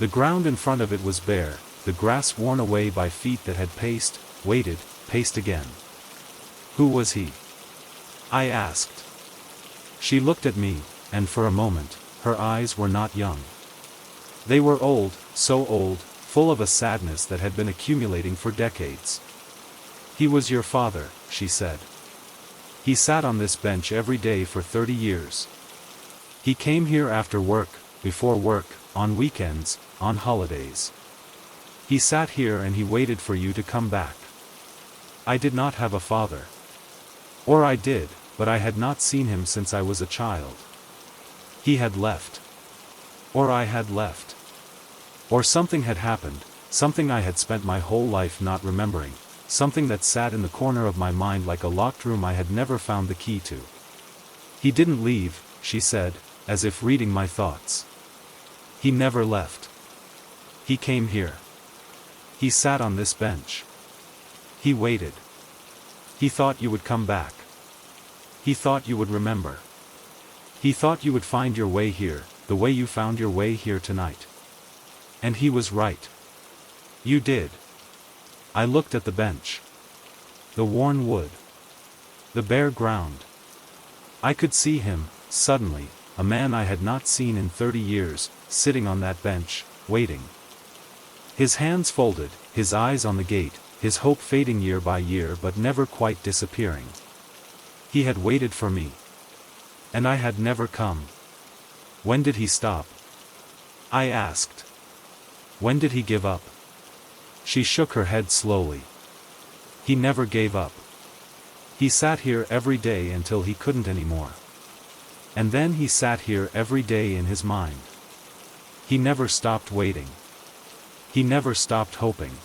The ground in front of it was bare, the grass worn away by feet that had paced, waited, paced again. "Who was he?" I asked. She looked at me, and for a moment, her eyes were not young. They were old, so old, full of a sadness that had been accumulating for decades. "He was your father," she said. "He sat on this bench every day for 30 years. He came here after work, before work, on weekends, on holidays. He sat here and he waited for you to come back. I did not have a father. Or I did, but I had not seen him since I was a child. He had left. Or I had left. Or something had happened, something I had spent my whole life not remembering, something that sat in the corner of my mind like a locked room I had never found the key to. He didn't leave," she said, as if reading my thoughts. "He never left. He came here. He sat on this bench. He waited. He thought you would come back. He thought you would remember. He thought you would find your way here, the way you found your way here tonight. And he was right. You did." I looked at the bench. The worn wood. The bare ground. I could see him, suddenly, a man I had not seen in 30 years, sitting on that bench, waiting. His hands folded, his eyes on the gate, his hope fading year by year but never quite disappearing. He had waited for me. And I had never come. When did he stop? I asked. When did he give up? She shook her head slowly. He never gave up. He sat here every day until he couldn't anymore. And then he sat here every day in his mind. He never stopped waiting. He never stopped hoping.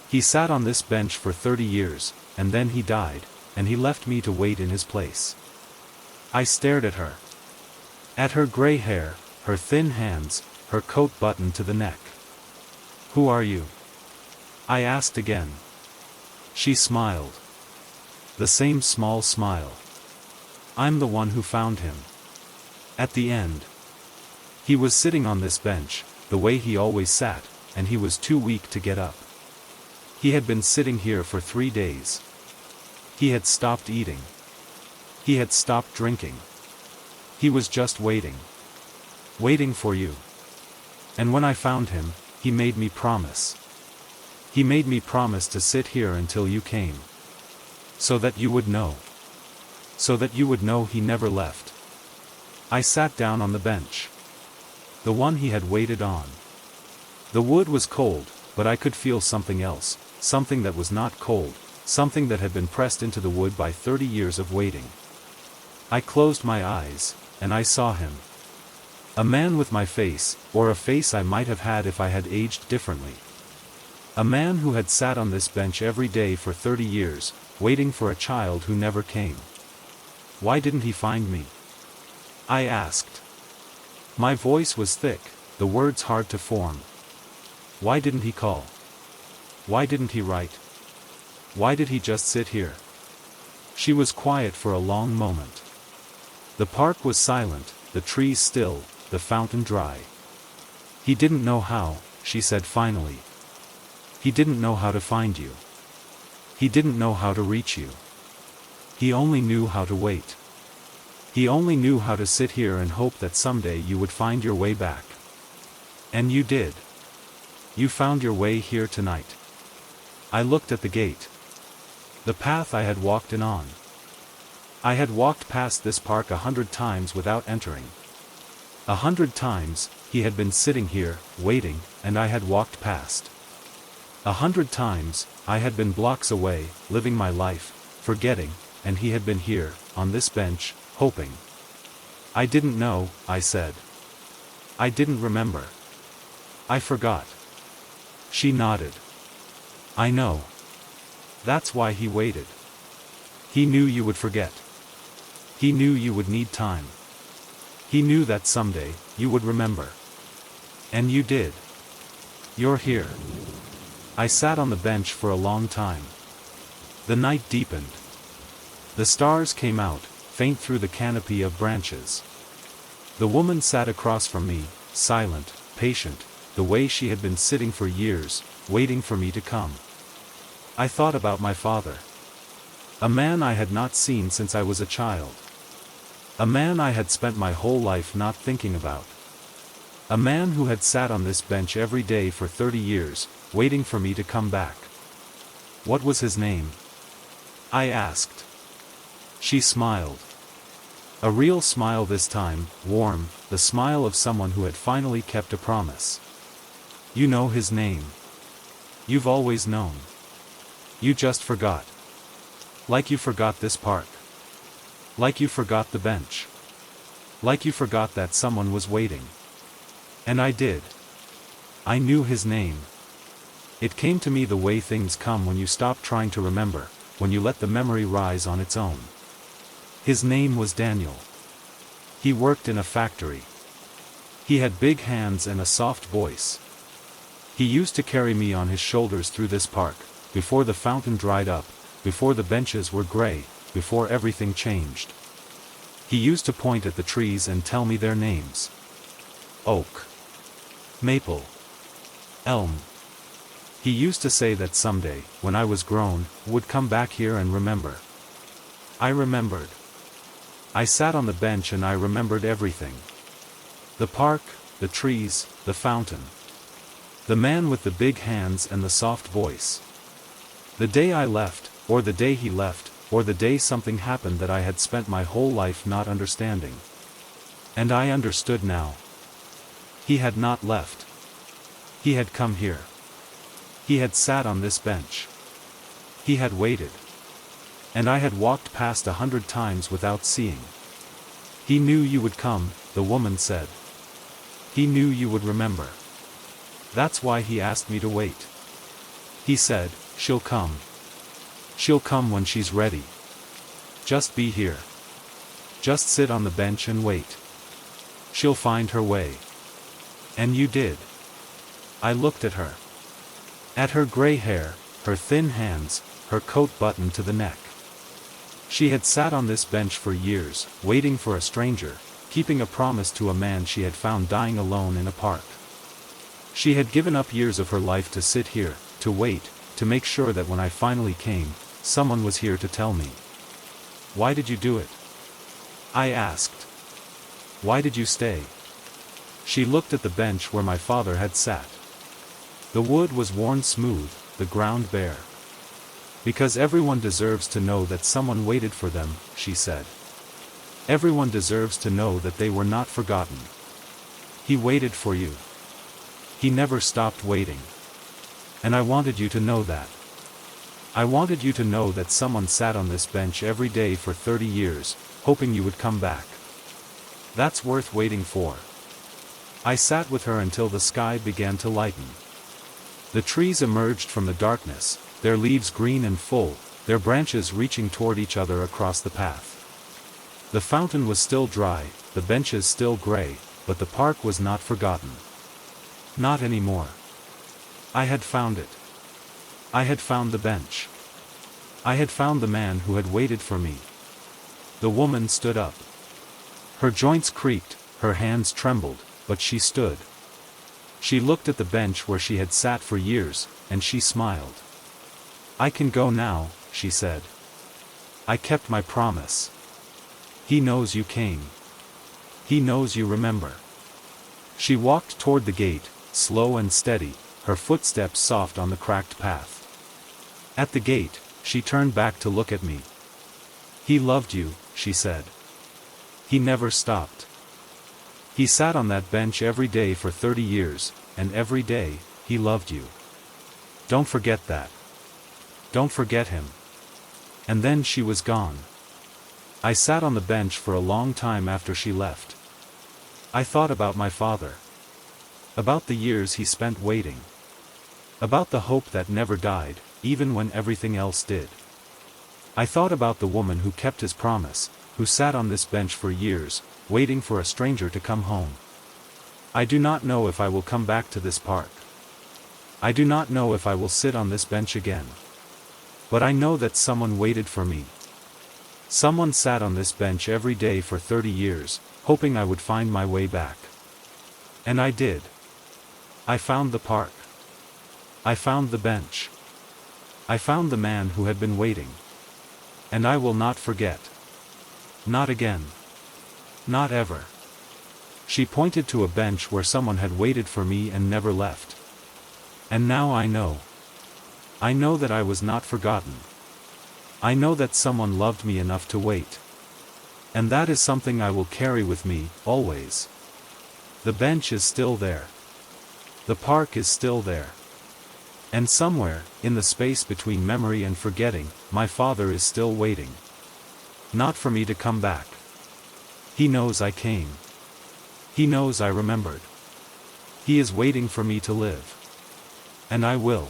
He sat on this bench for 30 years, and then he died, and he left me to wait in his place. I stared at her. At her gray hair, her thin hands, her coat buttoned to the neck. Who are you? I asked again. She smiled. The same small smile. I'm the one who found him. At the end. He was sitting on this bench, the way he always sat, and he was too weak to get up. He had been sitting here for 3 days. He had stopped eating. He had stopped drinking. He was just waiting. Waiting for you. And when I found him, he made me promise. He made me promise to sit here until you came. So that you would know. So that you would know he never left. I sat down on the bench. The one he had waited on. The wood was cold, but I could feel something else, something that was not cold, something that had been pressed into the wood by 30 years of waiting. I closed my eyes, and I saw him. A man with my face, or a face I might have had if I had aged differently. A man who had sat on this bench every day for 30 years, waiting for a child who never came. Why didn't he find me? I asked. My voice was thick, the words hard to form. Why didn't he call? Why didn't he write? Why did he just sit here? She was quiet for a long moment. The park was silent, the trees still, the fountain dry. He didn't know how, she said finally. He didn't know how to find you. He didn't know how to reach you. He only knew how to wait. He only knew how to sit here and hope that someday you would find your way back. And you did. You found your way here tonight. I looked at the gate. The path I had walked in on. I had walked past this park 100 times without entering. 100 times, he had been sitting here, waiting, and I had walked past. 100 times, I had been blocks away, living my life, forgetting, and he had been here, on this bench, hoping. I didn't know, I said. I didn't remember. I forgot. She nodded. I know. That's why he waited. He knew you would forget. He knew you would need time. He knew that someday, you would remember. And you did. You're here. I sat on the bench for a long time. The night deepened. The stars came out, faint through the canopy of branches. The woman sat across from me, silent, patient, the way she had been sitting for years, waiting for me to come. I thought about my father. A man I had not seen since I was a child. A man I had spent my whole life not thinking about. A man who had sat on this bench every day for 30 years, waiting for me to come back. What was his name? I asked. She smiled. A real smile this time, warm, the smile of someone who had finally kept a promise. You know his name. You've always known. You just forgot. Like you forgot this park. Like you forgot the bench. Like you forgot that someone was waiting. And I did. I knew his name. It came to me the way things come when you stop trying to remember, when you let the memory rise on its own. His name was Daniel. He worked in a factory. He had big hands and a soft voice. He used to carry me on his shoulders through this park, before the fountain dried up, before the benches were gray, before everything changed. He used to point at the trees and tell me their names. Oak. Maple. Elm. He used to say that someday, when I was grown, would come back here and remember. I remembered. I sat on the bench and I remembered everything. The park, the trees, the fountain. The man with the big hands and the soft voice. The day I left, or the day he left, or the day something happened that I had spent my whole life not understanding. And I understood now. He had not left. He had come here. He had sat on this bench. He had waited. And I had walked past 100 times without seeing. He knew you would come, the woman said. He knew you would remember. That's why he asked me to wait. He said, she'll come. She'll come when she's ready. Just be here. Just sit on the bench and wait. She'll find her way. And you did. I looked at her. At her gray hair, her thin hands, her coat buttoned to the neck. She had sat on this bench for years, waiting for a stranger, keeping a promise to a man she had found dying alone in a park. She had given up years of her life to sit here, to wait, to make sure that when I finally came, someone was here to tell me. Why did you do it? I asked. Why did you stay? She looked at the bench where my father had sat. The wood was worn smooth, the ground bare. Because everyone deserves to know that someone waited for them, she said. Everyone deserves to know that they were not forgotten. He waited for you. He never stopped waiting. And I wanted you to know that. I wanted you to know that someone sat on this bench every day for 30 years, hoping you would come back. That's worth waiting for. I sat with her until the sky began to lighten. The trees emerged from the darkness, their leaves green and full, their branches reaching toward each other across the path. The fountain was still dry, the benches still gray, but the park was not forgotten. Not anymore. I had found it. I had found the bench. I had found the man who had waited for me. The woman stood up. Her joints creaked, her hands trembled, but she stood. She looked at the bench where she had sat for years, and she smiled. I can go now, she said. I kept my promise. He knows you came. He knows you remember. She walked toward the gate, slow and steady, her footsteps soft on the cracked path. At the gate, she turned back to look at me. He loved you, she said. He never stopped. He sat on that bench every day for 30 years, and every day, he loved you. Don't forget that. Don't forget him. And then she was gone. I sat on the bench for a long time after she left. I thought about my father. About the years he spent waiting. About the hope that never died, even when everything else did. I thought about the woman who kept his promise, who sat on this bench for years, waiting for a stranger to come home. I do not know if I will come back to this park. I do not know if I will sit on this bench again. But I know that someone waited for me. Someone sat on this bench every day for 30 years, hoping I would find my way back. And I did. I found the park. I found the bench. I found the man who had been waiting. And I will not forget. Not again. Not ever. She pointed to a bench where someone had waited for me and never left. And now I know. I know that I was not forgotten. I know that someone loved me enough to wait. And that is something I will carry with me, always. The bench is still there. The park is still there. And somewhere, in the space between memory and forgetting, my father is still waiting. Not for me to come back. He knows I came. He knows I remembered. He is waiting for me to live. And I will.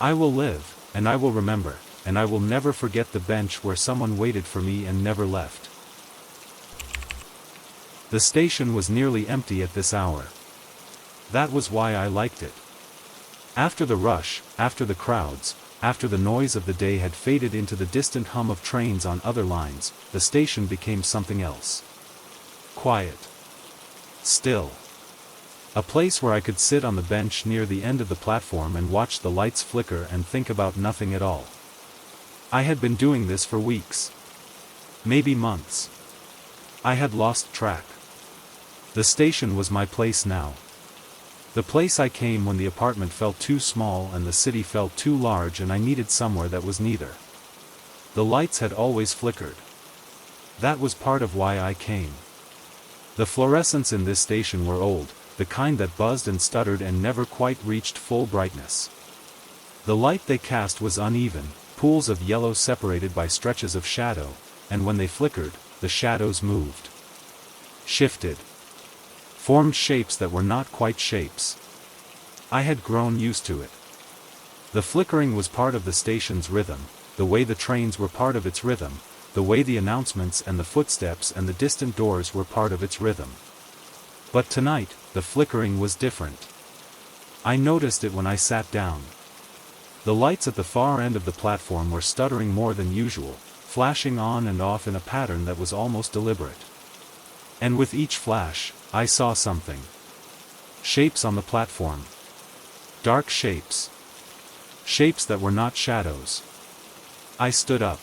I will live, and I will remember, and I will never forget the bench where someone waited for me and never left. The station was nearly empty at this hour. That was why I liked it. After the rush, after the crowds, after the noise of the day had faded into the distant hum of trains on other lines, the station became something else. Quiet. Still. A place where I could sit on the bench near the end of the platform and watch the lights flicker and think about nothing at all. I had been doing this for weeks. Maybe months. I had lost track. The station was my place now. The place I came when the apartment felt too small and the city felt too large and I needed somewhere that was neither. The lights had always flickered. That was part of why I came. The fluorescents in this station were old, the kind that buzzed and stuttered and never quite reached full brightness. The light they cast was uneven, pools of yellow separated by stretches of shadow, and when they flickered, the shadows moved. Shifted. Formed shapes that were not quite shapes. I had grown used to it. The flickering was part of the station's rhythm, the way the trains were part of its rhythm, the way the announcements and the footsteps and the distant doors were part of its rhythm. But tonight, the flickering was different. I noticed it when I sat down. The lights at the far end of the platform were stuttering more than usual, flashing on and off in a pattern that was almost deliberate. And with each flash, I saw something. Shapes on the platform. Dark shapes. Shapes that were not shadows. I stood up.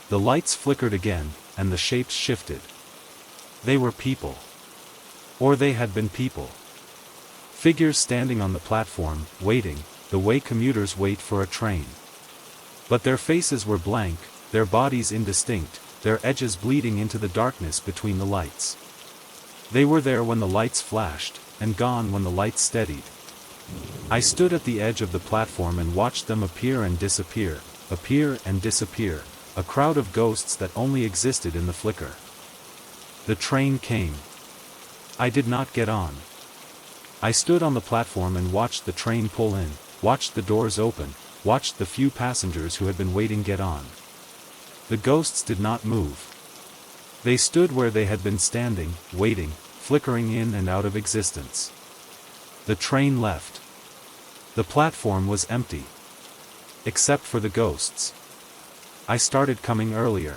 The lights flickered again, and the shapes shifted. They were people. Or they had been people. Figures standing on the platform, waiting, the way commuters wait for a train. But their faces were blank, their bodies indistinct, their edges bleeding into the darkness between the lights. They were there when the lights flashed, and gone when the lights steadied. I stood at the edge of the platform and watched them appear and disappear, a crowd of ghosts that only existed in the flicker. The train came. I did not get on. I stood on the platform and watched the train pull in, watched the doors open, watched the few passengers who had been waiting get on. The ghosts did not move. They stood where they had been standing, waiting, flickering in and out of existence. The train left. The platform was empty. Except for the ghosts. I started coming earlier.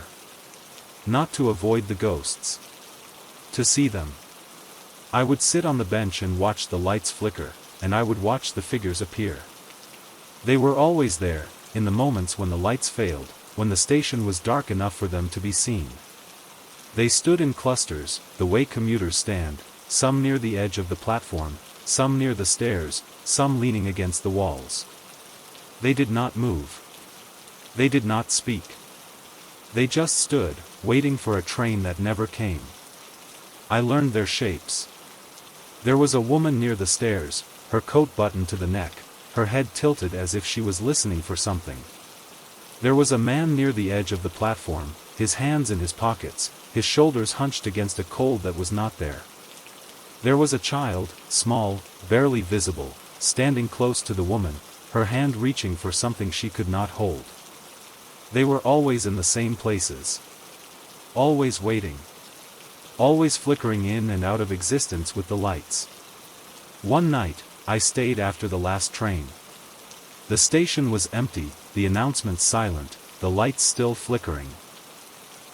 Not to avoid the ghosts. To see them. I would sit on the bench and watch the lights flicker, and I would watch the figures appear. They were always there, in the moments when the lights failed, when the station was dark enough for them to be seen. They stood in clusters, the way commuters stand, some near the edge of the platform, some near the stairs, some leaning against the walls. They did not move. They did not speak. They just stood, waiting for a train that never came. I learned their shapes. There was a woman near the stairs, her coat buttoned to the neck, her head tilted as if she was listening for something. There was a man near the edge of the platform, his hands in his pockets, his shoulders hunched against a cold that was not there. There was a child, small, barely visible, standing close to the woman, her hand reaching for something she could not hold. They were always in the same places. Always waiting. Always flickering in and out of existence with the lights. One night, I stayed after the last train. The station was empty, the announcements silent, the lights still flickering.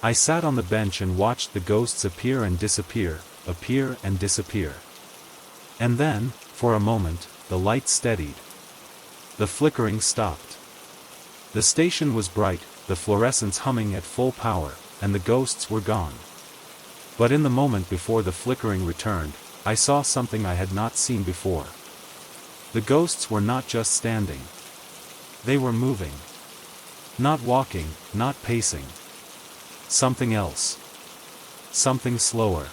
I sat on the bench and watched the ghosts appear and disappear, appear and disappear. And then, for a moment, the lights steadied. The flickering stopped. The station was bright, the fluorescents humming at full power, and the ghosts were gone. But in the moment before the flickering returned, I saw something I had not seen before. The ghosts were not just standing. They were moving. Not walking, not pacing. Something else. Something slower.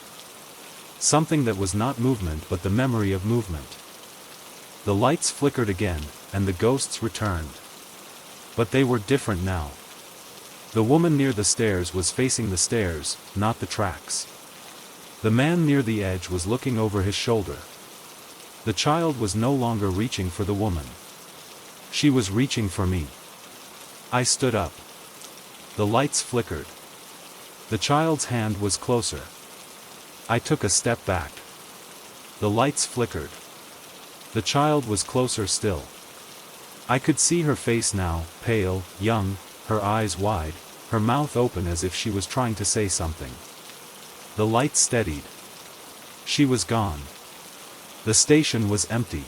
Something that was not movement but the memory of movement. The lights flickered again, and the ghosts returned. But they were different now. The woman near the stairs was facing the stairs, not the tracks. The man near the edge was looking over his shoulder. The child was no longer reaching for the woman. She was reaching for me. I stood up. The lights flickered. The child's hand was closer. I took a step back. The lights flickered. The child was closer still. I could see her face now, pale, young, her eyes wide, her mouth open as if she was trying to say something. The light steadied. She was gone. The station was empty.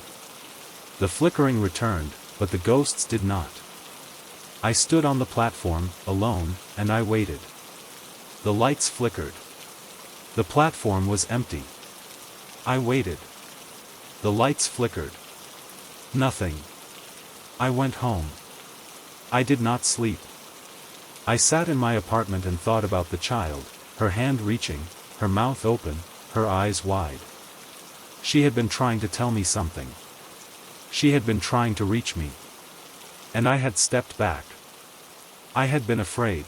The flickering returned, but the ghosts did not. I stood on the platform, alone, and I waited. The lights flickered. The platform was empty. I waited. The lights flickered. Nothing. I went home. I did not sleep. I sat in my apartment and thought about the child, her hand reaching, her mouth open, her eyes wide. She had been trying to tell me something. She had been trying to reach me. And I had stepped back. I had been afraid.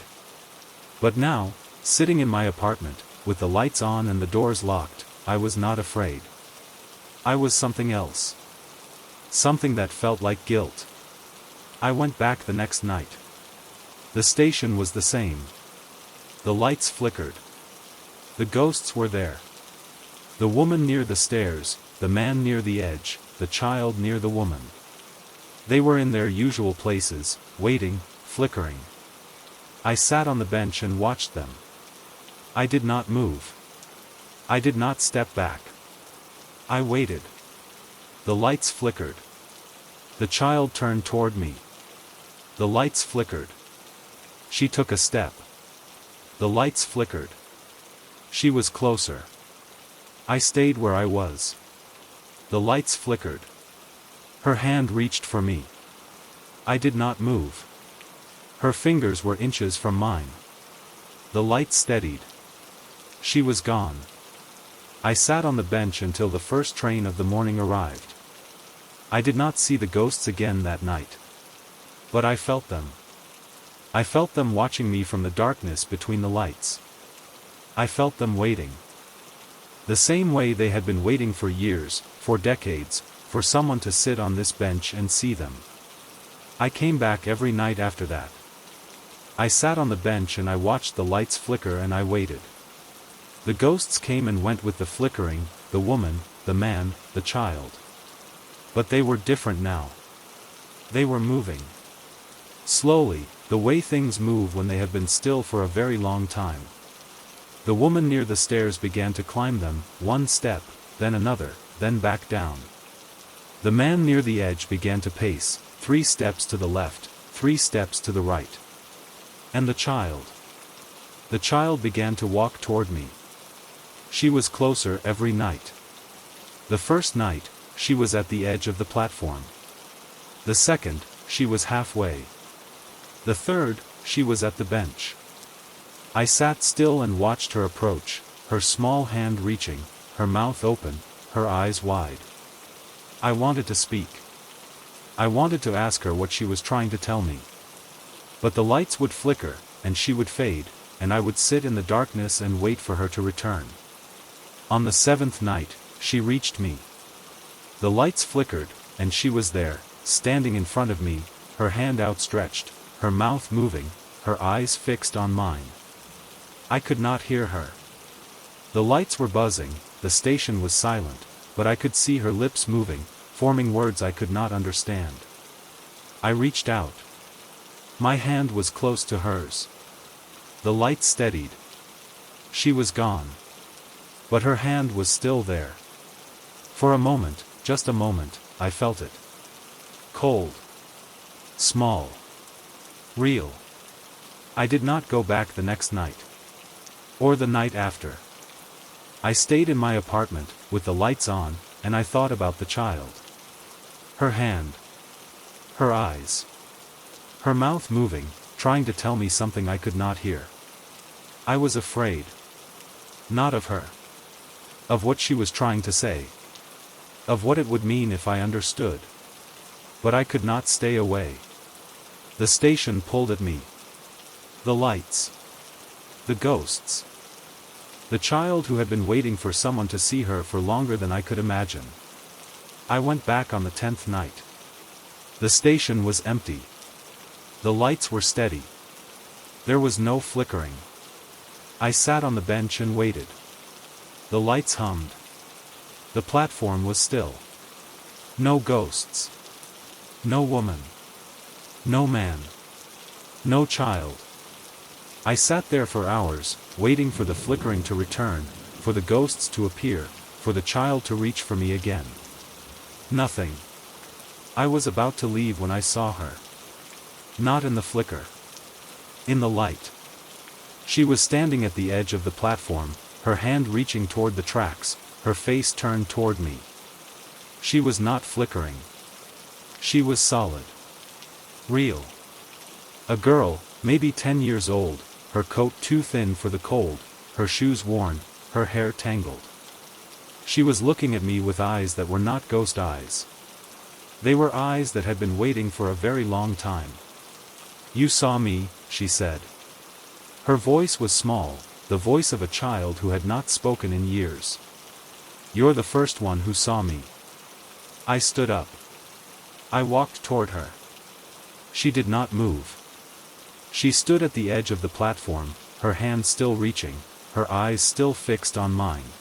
But now, sitting in my apartment, with the lights on and the doors locked, I was not afraid. I was something else. Something that felt like guilt. I went back the next night. The station was the same. The lights flickered. The ghosts were there. The woman near the stairs, the man near the edge, the child near the woman. They were in their usual places, waiting, flickering. I sat on the bench and watched them. I did not move. I did not step back. I waited. The lights flickered. The child turned toward me. The lights flickered. She took a step. The lights flickered. She was closer. I stayed where I was. The lights flickered. Her hand reached for me. I did not move. Her fingers were inches from mine. The light steadied. She was gone. I sat on the bench until the first train of the morning arrived. I did not see the ghosts again that night. But I felt them. I felt them watching me from the darkness between the lights. I felt them waiting. The same way they had been waiting for years, for decades, for someone to sit on this bench and see them. I came back every night after that. I sat on the bench and I watched the lights flicker and I waited. The ghosts came and went with the flickering, the woman, the man, the child. But they were different now. They were moving. Slowly, the way things move when they have been still for a very long time. The woman near the stairs began to climb them, one step, then another, then back down. The man near the edge began to pace, 3 steps to the left, 3 steps to the right. And the child. The child began to walk toward me. She was closer every night. The first night, she was at the edge of the platform. The second, she was halfway. The third, she was at the bench. I sat still and watched her approach, her small hand reaching, her mouth open, her eyes wide. I wanted to speak. I wanted to ask her what she was trying to tell me. But the lights would flicker, and she would fade, and I would sit in the darkness and wait for her to return. On the 7th night, she reached me. The lights flickered, and she was there, standing in front of me, her hand outstretched, her mouth moving, her eyes fixed on mine. I could not hear her. The lights were buzzing, the station was silent, but I could see her lips moving, forming words I could not understand. I reached out. My hand was close to hers. The light steadied. She was gone. But her hand was still there. For a moment, just a moment, I felt it. Cold. Small. Real. I did not go back the next night. Or the night after. I stayed in my apartment, with the lights on, and I thought about the child. Her hand. Her eyes. Her mouth moving, trying to tell me something I could not hear. I was afraid. Not of her. Of what she was trying to say. Of what it would mean if I understood. But I could not stay away. The station pulled at me. The lights. The ghosts. The child who had been waiting for someone to see her for longer than I could imagine. I went back on the 10th night. The station was empty. The lights were steady. There was no flickering. I sat on the bench and waited. The lights hummed. The platform was still. No ghosts. No woman. No man. No child. I sat there for hours, waiting for the flickering to return, for the ghosts to appear, for the child to reach for me again. Nothing. I was about to leave when I saw her. Not in the flicker. In the light. She was standing at the edge of the platform, her hand reaching toward the tracks, her face turned toward me. She was not flickering. She was solid. Real. A girl, maybe 10 years old, her coat too thin for the cold, her shoes worn, her hair tangled. She was looking at me with eyes that were not ghost eyes. They were eyes that had been waiting for a very long time. "You saw me," she said. Her voice was small, the voice of a child who had not spoken in years. "You're the first one who saw me." I stood up. I walked toward her. She did not move. She stood at the edge of the platform, her hand still reaching, her eyes still fixed on mine.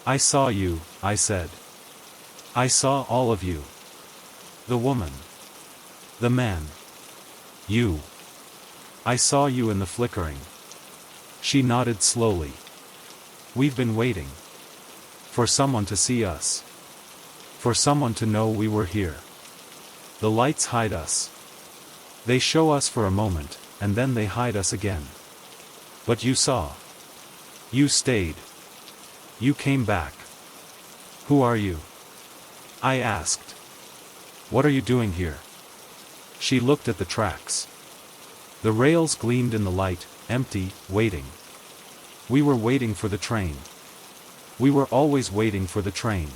"I saw you," I said. "I saw all of you. The woman. The man. You. I saw you in the flickering." She nodded slowly. "We've been waiting. For someone to see us. For someone to know we were here. The lights hide us. They show us for a moment, and then they hide us again. But you saw. You stayed. You came back. Who are you?" I asked. "What are you doing here?" She looked at the tracks. The rails gleamed in the light, empty, waiting. We were waiting for the train. We were always waiting for the train.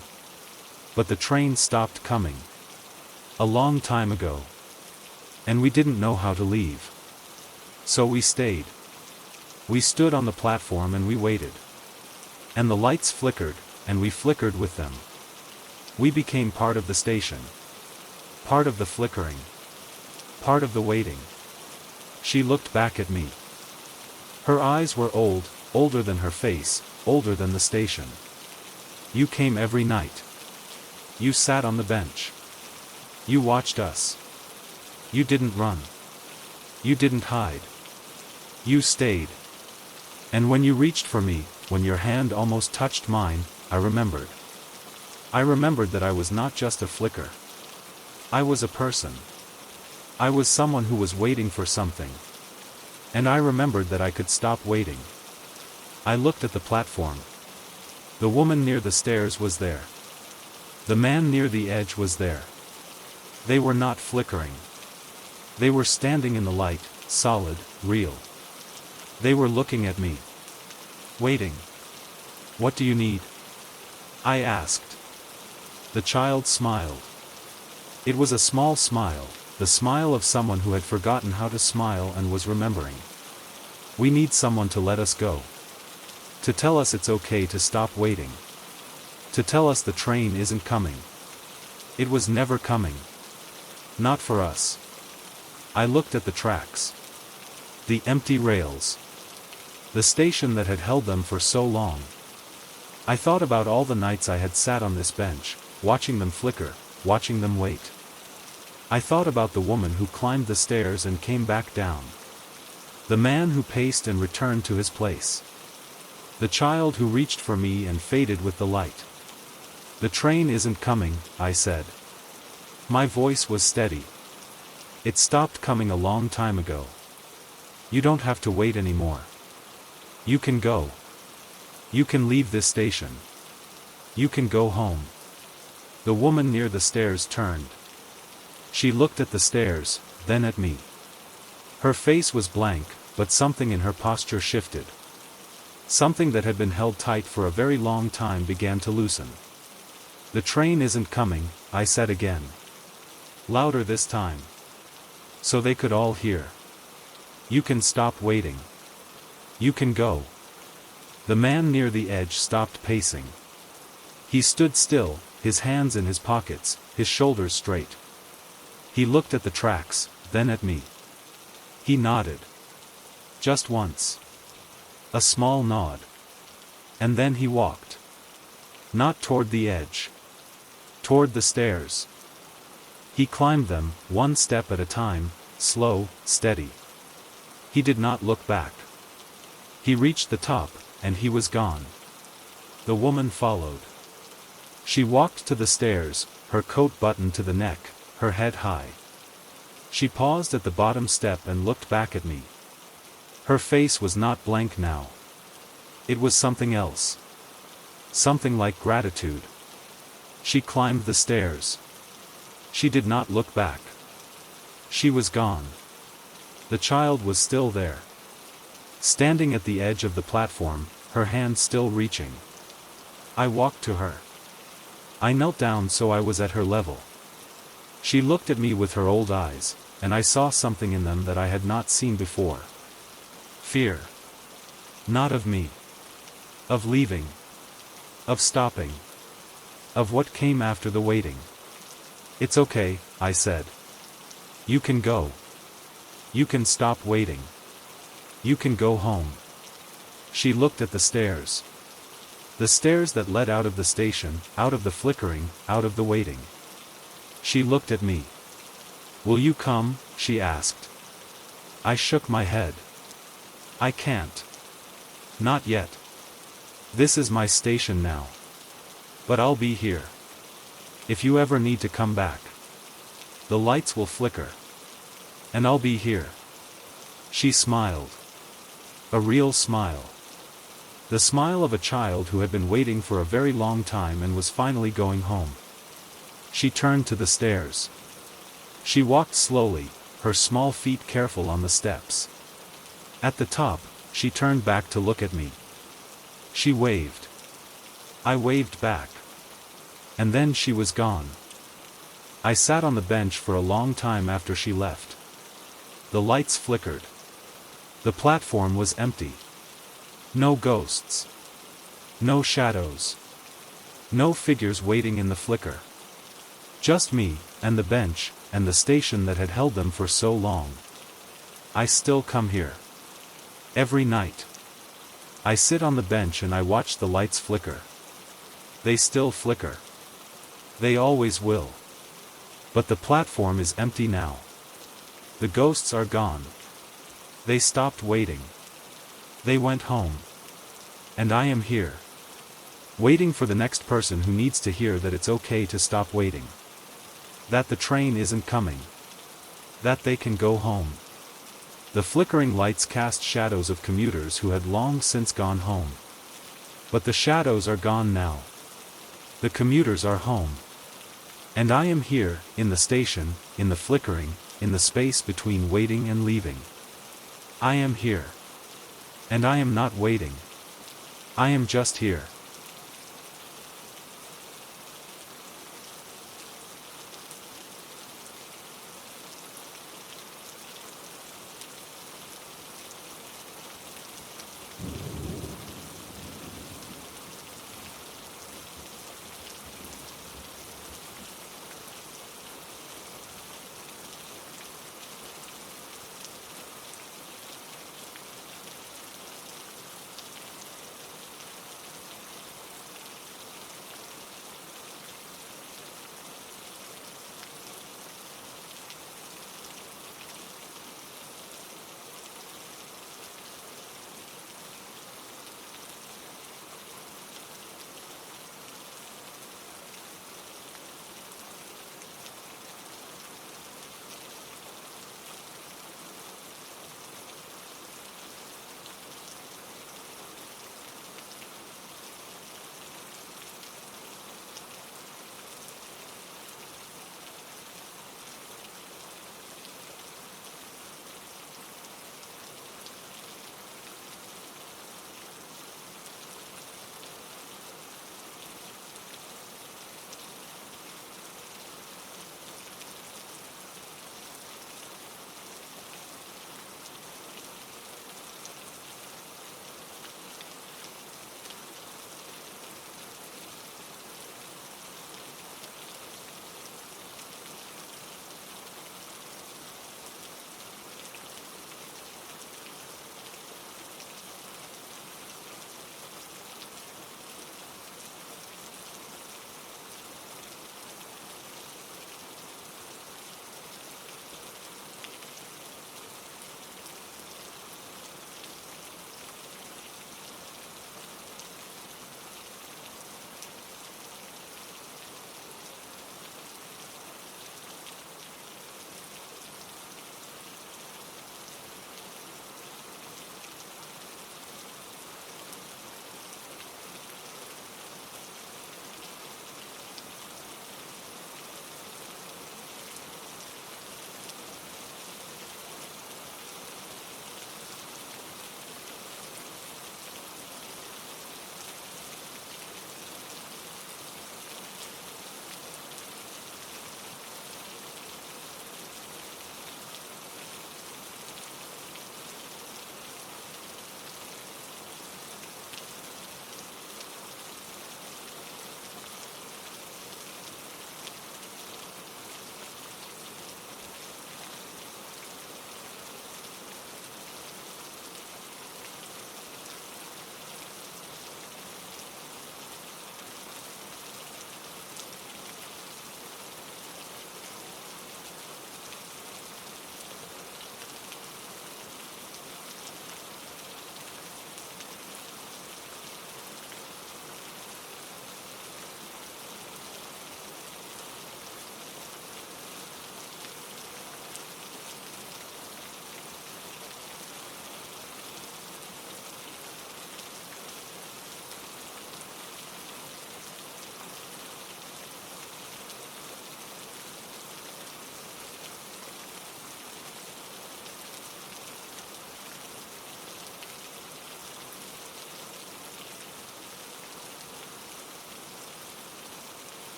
But the train stopped coming. A long time ago. And we didn't know how to leave. So we stayed. We stood on the platform and we waited. And the lights flickered, and we flickered with them. We became part of the station. Part of the flickering. Part of the waiting. She looked back at me. Her eyes were old, older than her face, older than the station. "You came every night. You sat on the bench. You watched us. You didn't run. You didn't hide. You stayed. And when you reached for me, when your hand almost touched mine, I remembered. I remembered that I was not just a flicker. I was a person. I was someone who was waiting for something. And I remembered that I could stop waiting." I looked at the platform. The woman near the stairs was there. The man near the edge was there. They were not flickering. They were standing in the light, solid, real. They were looking at me. Waiting. "What do you need?" I asked. The child smiled. It was a small smile, the smile of someone who had forgotten how to smile and was remembering. "We need someone to let us go. To tell us it's okay to stop waiting. To tell us the train isn't coming. It was never coming. Not for us." I looked at the tracks. The empty rails. The station that had held them for so long. I thought about all the nights I had sat on this bench, watching them flicker, watching them wait. I thought about the woman who climbed the stairs and came back down. The man who paced and returned to his place. The child who reached for me and faded with the light. "The train isn't coming," I said. My voice was steady. "It stopped coming a long time ago. You don't have to wait anymore. You can go. You can leave this station. You can go home." The woman near the stairs turned. She looked at the stairs, then at me. Her face was blank, but something in her posture shifted. Something that had been held tight for a very long time began to loosen. "The train isn't coming," I said again. Louder this time. So they could all hear. "You can stop waiting. You can go." The man near the edge stopped pacing. He stood still, his hands in his pockets, his shoulders straight. He looked at the tracks, then at me. He nodded. Just once. A small nod. And then he walked. Not toward the edge. Toward the stairs. He climbed them, one step at a time, slow, steady. He did not look back. He reached the top, and he was gone. The woman followed. She walked to the stairs, her coat buttoned to the neck, her head high. She paused at the bottom step and looked back at me. Her face was not blank now. It was something else. Something like gratitude. She climbed the stairs. She did not look back. She was gone. The child was still there. Standing at the edge of the platform, her hand still reaching. I walked to her. I knelt down so I was at her level. She looked at me with her old eyes, and I saw something in them that I had not seen before. Fear. Not of me. Of leaving. Of stopping. Of what came after the waiting. It's okay, I said. You can go. You can stop waiting. You can go home. She looked at the stairs. The stairs that led out of the station, out of the flickering, out of the waiting. She looked at me. Will you come? She asked. I shook my head. I can't. Not yet. This is my station now. But I'll be here. If you ever need to come back. The lights will flicker. And I'll be here. She smiled. A real smile. The smile of a child who had been waiting for a very long time and was finally going home. She turned to the stairs. She walked slowly, her small feet careful on the steps. At the top, she turned back to look at me. She waved. I waved back. And then she was gone. I sat on the bench for a long time after she left. The lights flickered. The platform was empty. No ghosts. No shadows. No figures waiting in the flicker. Just me, and the bench, and the station that had held them for so long. I still come here. Every night. I sit on the bench and I watch the lights flicker. They still flicker. They always will. But the platform is empty now. The ghosts are gone. They stopped waiting. They went home. And I am here. Waiting for the next person who needs to hear that it's okay to stop waiting. That the train isn't coming. That they can go home. The flickering lights cast shadows of commuters who had long since gone home. But the shadows are gone now. The commuters are home. And I am here, in the station, in the flickering, in the space between waiting and leaving. I am here. And I am not waiting. I am just here.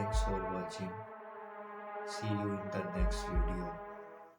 Thanks for watching. See you in the next video.